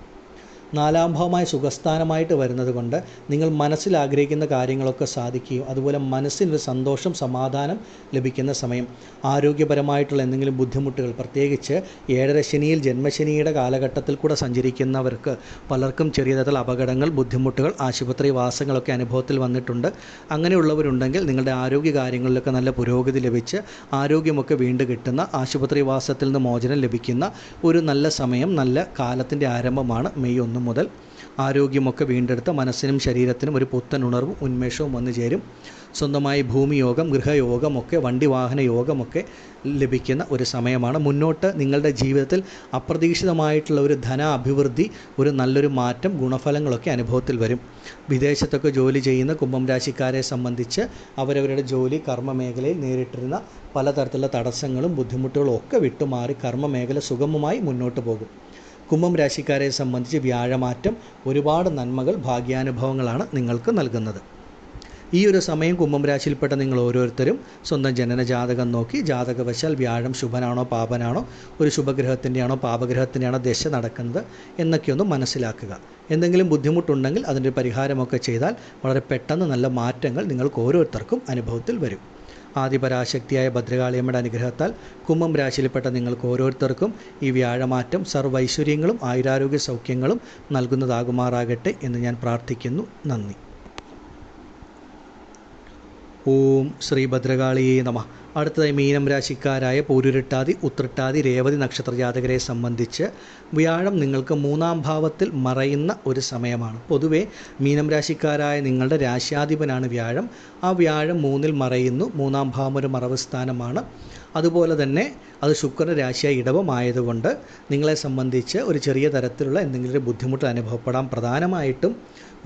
നാലാം ഭാവമായ സുഖസ്ഥാനമായിട്ട് വരുന്നത് കൊണ്ട് നിങ്ങൾ മനസ്സിൽ ആഗ്രഹിക്കുന്ന കാര്യങ്ങളൊക്കെ സാധിക്കുകയും അതുപോലെ മനസ്സിനൊരു സന്തോഷം സമാധാനം ലഭിക്കുന്ന സമയം. ആരോഗ്യപരമായിട്ടുള്ള എന്തെങ്കിലും ബുദ്ധിമുട്ടുകൾ, പ്രത്യേകിച്ച് ഏഴര ശനിയിൽ ജന്മശനിയുടെ കാലഘട്ടത്തിൽ കൂടെ സഞ്ചരിക്കുന്നവർക്ക് പലർക്കും ചെറിയ തരത്തിലുള്ള അപകടങ്ങൾ, ബുദ്ധിമുട്ടുകൾ, ആശുപത്രി വാസങ്ങളൊക്കെ അനുഭവത്തിൽ വന്നിട്ടുണ്ട്. അങ്ങനെയുള്ളവരുണ്ടെങ്കിൽ നിങ്ങളുടെ ആരോഗ്യ കാര്യങ്ങളിലൊക്കെ നല്ല പുരോഗതി ലഭിച്ച് ആരോഗ്യമൊക്കെ വീണ്ടും കിട്ടുന്ന, ആശുപത്രി വാസത്തിൽ നിന്ന് മോചനം ലഭിക്കുന്ന ഒരു നല്ല സമയം, നല്ല കാലത്തിൻ്റെ ആരംഭമാണ് മെയ് 1 മുതൽ. ആരോഗ്യമൊക്കെ വീണ്ടെടുത്ത് മനസ്സിനും ശരീരത്തിനും ഒരു പുത്തൻ ഉണർവും ഉന്മേഷവും വന്നു ചേരും. സ്വന്തമായി ഭൂമിയോഗം, ഗൃഹയോഗമൊക്കെ, വണ്ടി വാഹന യോഗമൊക്കെ ലഭിക്കുന്ന ഒരു സമയമാണ്. മുന്നോട്ട് നിങ്ങളുടെ ജീവിതത്തിൽ അപ്രതീക്ഷിതമായിട്ടുള്ള ഒരു ധന അഭിവൃദ്ധി, ഒരു നല്ലൊരു മാറ്റം, ഗുണഫലങ്ങളൊക്കെ അനുഭവത്തിൽ വരും. വിദേശത്തൊക്കെ ജോലി ചെയ്യുന്ന കുംഭം രാശിക്കാരെ സംബന്ധിച്ച് അവരവരുടെ ജോലി കർമ്മ മേഖലയിൽ നേരിട്ടിരുന്ന പലതരത്തിലുള്ള തടസ്സങ്ങളും ബുദ്ധിമുട്ടുകളും ഒക്കെ വിട്ടുമാറി കർമ്മ മേഖല സുഗമമായി മുന്നോട്ട് പോകും. കുംഭം രാശിക്കാരെ സംബന്ധിച്ച് വ്യാഴമാറ്റം ഒരുപാട് നന്മകൾ, ഭാഗ്യാനുഭവങ്ങളാണ് നിങ്ങൾക്ക് നൽകുന്നത്. ഈ ഒരു സമയം കുംഭം രാശിയിൽപ്പെട്ട നിങ്ങൾ ഓരോരുത്തരും സ്വന്തം ജനന ജാതകം നോക്കി ജാതകവശാൽ വ്യാഴം ശുഭനാണോ പാപനാണോ, ഒരു ശുഭഗ്രഹത്തിൻ്റെയാണോ പാപഗ്രഹത്തിൻ്റെയാണോ ദശ നടക്കുന്നത് എന്നൊക്കെ ഒന്ന് മനസ്സിലാക്കുക. എന്തെങ്കിലും ബുദ്ധിമുട്ടുണ്ടെങ്കിൽ അതിൻ്റെ പരിഹാരമൊക്കെ ചെയ്താൽ വളരെ പെട്ടെന്ന് നല്ല മാറ്റങ്ങൾ നിങ്ങൾക്ക് ഓരോരുത്തർക്കും അനുഭവത്തിൽ വരും. ആദിപരാശക്തിയായ ഭദ്രകാളിയമ്മയുടെ അനുഗ്രഹത്താൽ കുംഭം രാശിയിൽപ്പെട്ട നിങ്ങൾക്ക് ഓരോരുത്തർക്കും ഈ വ്യാഴമാറ്റം സർവ്വൈശ്വര്യങ്ങളും ആയുരാരോഗ്യ സൗഖ്യങ്ങളും നൽകുന്നതാകുമാറാകട്ടെ എന്ന് ഞാൻ പ്രാർത്ഥിക്കുന്നു. നന്ദി. ഓം ശ്രീ ഭദ്രകാളിയേ നമഃ. അടുത്തതായി മീനം രാശിക്കാരായ പൂരുരുട്ടാതി, ഉത്രട്ടാതി, രേവതി നക്ഷത്ര ജാതകരെ സംബന്ധിച്ച് വ്യാഴം നിങ്ങൾക്ക് 3-ാം ഭാവത്തിൽ മറയുന്ന ഒരു സമയമാണ്. പൊതുവേ മീനം രാശിക്കാരായ നിങ്ങളുടെ രാശ്യാധിപനാണ് വ്യാഴം. ആ വ്യാഴം 3-ൽ മറയുന്നു. 3-ാം ഭാവം ഒരു മറവ് സ്ഥാനമാണ്. അതുപോലെ തന്നെ അത് ശുക്രൻ രാശിയായി ഇടവമായതുകൊണ്ട് നിങ്ങളെ സംബന്ധിച്ച് ഒരു ചെറിയ തരത്തിലുള്ള എന്തെങ്കിലും ഒരു ബുദ്ധിമുട്ട് അനുഭവപ്പെടാം. പ്രധാനമായിട്ടും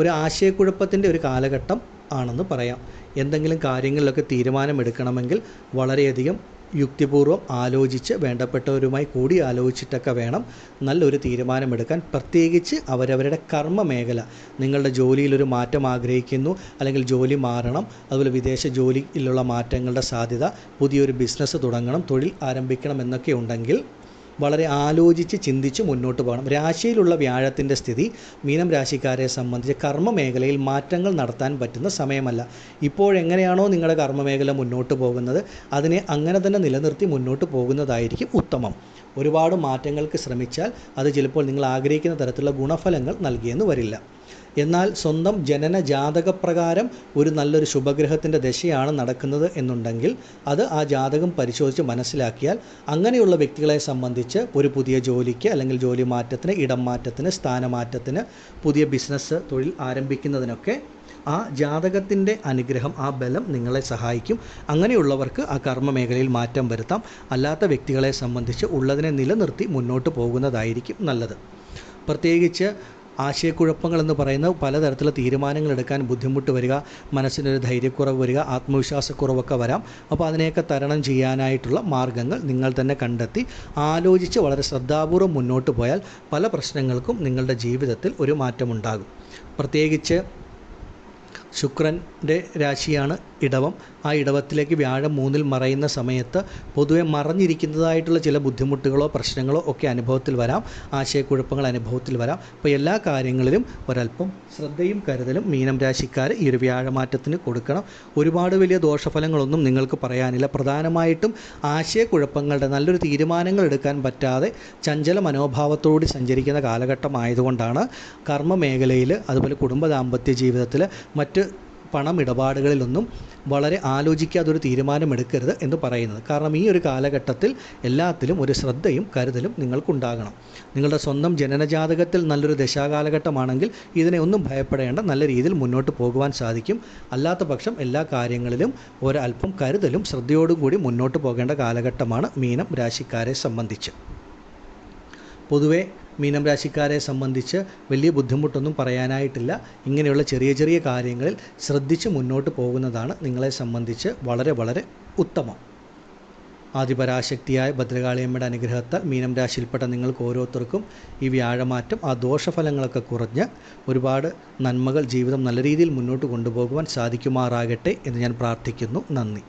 ഒരു ആശയക്കുഴപ്പത്തിൻ്റെ ഒരു കാലഘട്ടം ആണെന്ന് പറയാം. എന്തെങ്കിലും കാര്യങ്ങളിലൊക്കെ തീരുമാനമെടുക്കണമെങ്കിൽ വളരെയധികം യുക്തിപൂർവ്വം ആലോചിച്ച് വേണ്ടപ്പെട്ടവരുമായി കൂടി ആലോചിച്ചിട്ടൊക്കെ വേണം നല്ലൊരു തീരുമാനമെടുക്കാൻ. പ്രത്യേകിച്ച് അവരവരുടെ കർമ്മ മേഖല, നിങ്ങളുടെ ജോലിയിലൊരു മാറ്റം ആഗ്രഹിക്കുന്നു, അല്ലെങ്കിൽ ജോലി മാറണം, അതുപോലെ വിദേശ ജോലിയിലുള്ള മാറ്റങ്ങളുടെ സാധ്യത, പുതിയൊരു ബിസിനസ് തുടങ്ങണം, തൊഴിൽ ആരംഭിക്കണം എന്നൊക്കെ ഉണ്ടെങ്കിൽ വളരെ ആലോചിച്ച് ചിന്തിച്ച് മുന്നോട്ട് പോകണം. രാശിയിലുള്ള വ്യാഴത്തിൻ്റെ സ്ഥിതി മീനം രാശിക്കാരെ സംബന്ധിച്ച് കർമ്മ മേഖലയിൽ മാറ്റങ്ങൾ നടത്താൻ പറ്റുന്ന സമയമല്ല. ഇപ്പോഴെങ്ങനെയാണോ നിങ്ങളുടെ കർമ്മ മേഖല മുന്നോട്ട് പോകുന്നത് അതിനെ അങ്ങനെ തന്നെ നിലനിർത്തി മുന്നോട്ട് പോകുന്നതായിരിക്കും ഉത്തമം. ഒരുപാട് മാറ്റങ്ങൾക്ക് ശ്രമിച്ചാൽ അത് ചിലപ്പോൾ നിങ്ങൾ ആഗ്രഹിക്കുന്ന തരത്തിലുള്ള ഗുണഫലങ്ങൾ നൽകിയെന്ന് വരില്ല. എന്നാൽ സ്വന്തം ജനന ജാതകപ്രകാരം ഒരു നല്ലൊരു ശുഭഗ്രഹത്തിൻ്റെ ദശയാണ് നടക്കുന്നത് എന്നുണ്ടെങ്കിൽ അത് ആ ജാതകം പരിശോധിച്ച് മനസ്സിലാക്കിയാൽ അങ്ങനെയുള്ള വ്യക്തികളെ സംബന്ധിച്ച് ഒരു പുതിയ ജോലിക്ക്, അല്ലെങ്കിൽ ജോലി മാറ്റത്തിന്, ഇടം മാറ്റത്തിന്, സ്ഥാനമാറ്റത്തിന്, പുതിയ ബിസിനസ് തൊഴിൽ ആരംഭിക്കുന്നതിനൊക്കെ ആ ജാതകത്തിൻ്റെ അനുഗ്രഹം, ആ ബലം നിങ്ങളെ സഹായിക്കും. അങ്ങനെയുള്ളവർക്ക് ആ കർമ്മ മേഖലയിൽ മാറ്റം വരുത്താം. അല്ലാത്ത വ്യക്തികളെ സംബന്ധിച്ച് ഉള്ളതിനെ നിലനിർത്തി മുന്നോട്ട് പോകുന്നതായിരിക്കും നല്ലത്. പ്രത്യേകിച്ച് ആശയക്കുഴപ്പങ്ങളെന്ന് പറയുന്ന പലതരത്തിലുള്ള തീരുമാനങ്ങൾ എടുക്കാൻ ബുദ്ധിമുട്ട് വരിക, മനസ്സിനൊരു ധൈര്യക്കുറവ് വരിക, ആത്മവിശ്വാസക്കുറവൊക്കെ വരാം. അപ്പോൾ അതിനെയൊക്കെ തരണം ചെയ്യാനായിട്ടുള്ള മാർഗ്ഗങ്ങൾ നിങ്ങൾ തന്നെ കണ്ടെത്തി ആലോചിച്ച് വളരെ ശ്രദ്ധാപൂർവ്വം മുന്നോട്ട് പോയാൽ പല പ്രശ്നങ്ങൾക്കും നിങ്ങളുടെ ജീവിതത്തിൽ ഒരു മാറ്റമുണ്ടാകും. പ്രത്യേകിച്ച് ശുക്രൻ്റെ രാശിയാണ് ഇടവം. ആ ഇടവത്തിലേക്ക് വ്യാഴം 3-ൽ മറയുന്ന സമയത്ത് പൊതുവെ മറഞ്ഞിരിക്കുന്നതായിട്ടുള്ള ചില ബുദ്ധിമുട്ടുകളോ പ്രശ്നങ്ങളോ ഒക്കെ അനുഭവത്തിൽ വരാം, ആശയക്കുഴപ്പങ്ങൾ അനുഭവത്തിൽ വരാം. അപ്പോൾ എല്ലാ കാര്യങ്ങളിലും ഒരല്പം ശ്രദ്ധയും കരുതലും മീനം രാശിക്കാർ ഈ ഒരു വ്യാഴമാറ്റത്തിന് കൊടുക്കണം. ഒരുപാട് വലിയ ദോഷഫലങ്ങളൊന്നും നിങ്ങൾക്ക് പറയാനില്ല. പ്രധാനമായിട്ടും ആശയക്കുഴപ്പങ്ങളുടെ നല്ലൊരു തീരുമാനങ്ങൾ എടുക്കാൻ പറ്റാതെ ചഞ്ചല മനോഭാവത്തോടെ സഞ്ചരിക്കുന്ന കാലഘട്ടം ആയതുകൊണ്ടാണ് കർമ്മ മേഖലയിൽ, അതുപോലെ കുടുംബ ദാമ്പത്യ ജീവിതത്തിൽ, മറ്റ് പണമിടപാടുകളിലൊന്നും വളരെ ആലോചിക്കാതെ ഒരു തീരുമാനമെടുക്കരുത് എന്ന് പറയുന്നത്. കാരണം ഈ ഒരു കാലഘട്ടത്തിൽ എല്ലാത്തിലും ഒരു ശ്രദ്ധയും കരുതലും നിങ്ങൾക്കുണ്ടാകണം. നിങ്ങളുടെ സ്വന്തം ജനനജാതകത്തിൽ നല്ലൊരു ദശാകാലഘട്ടമാണെങ്കിൽ ഇതിനെ ഒന്നും ഭയപ്പെടേണ്ട, നല്ല രീതിയിൽ മുന്നോട്ട് പോകുവാൻ സാധിക്കും. അല്ലാത്ത പക്ഷം എല്ലാ കാര്യങ്ങളിലും ഒരല്പം കരുതലും ശ്രദ്ധയോടും കൂടി മുന്നോട്ട് പോകേണ്ട കാലഘട്ടമാണ് മീനം രാശിക്കാരെ സംബന്ധിച്ച്. പൊതുവെ മീനം രാശിക്കാരെ സംബന്ധിച്ച് വലിയ ബുദ്ധിമുട്ടൊന്നും പറയാനായിട്ടില്ല. ഇങ്ങനെയുള്ള ചെറിയ ചെറിയ കാര്യങ്ങളിൽ ശ്രദ്ധിച്ച് മുന്നോട്ട് പോകുന്നതാണ് നിങ്ങളെ സംബന്ധിച്ച് വളരെ വളരെ ഉത്തമം. ആദിപരാശക്തിയായ ഭദ്രകാളിയമ്മയുടെ അനുഗ്രഹത്താൽ മീനം രാശിയിൽപ്പെട്ട നിങ്ങൾക്ക് ഓരോരുത്തർക്കും ഈ വ്യാഴമാറ്റം ആ ദോഷഫലങ്ങളൊക്കെ കുറഞ്ഞ് ഒരുപാട് നന്മകൾ, ജീവിതം നല്ല രീതിയിൽ മുന്നോട്ട് കൊണ്ടുപോകുവാൻ സാധിക്കുമാറാകട്ടെ എന്ന് ഞാൻ പ്രാർത്ഥിക്കുന്നു. നന്ദി.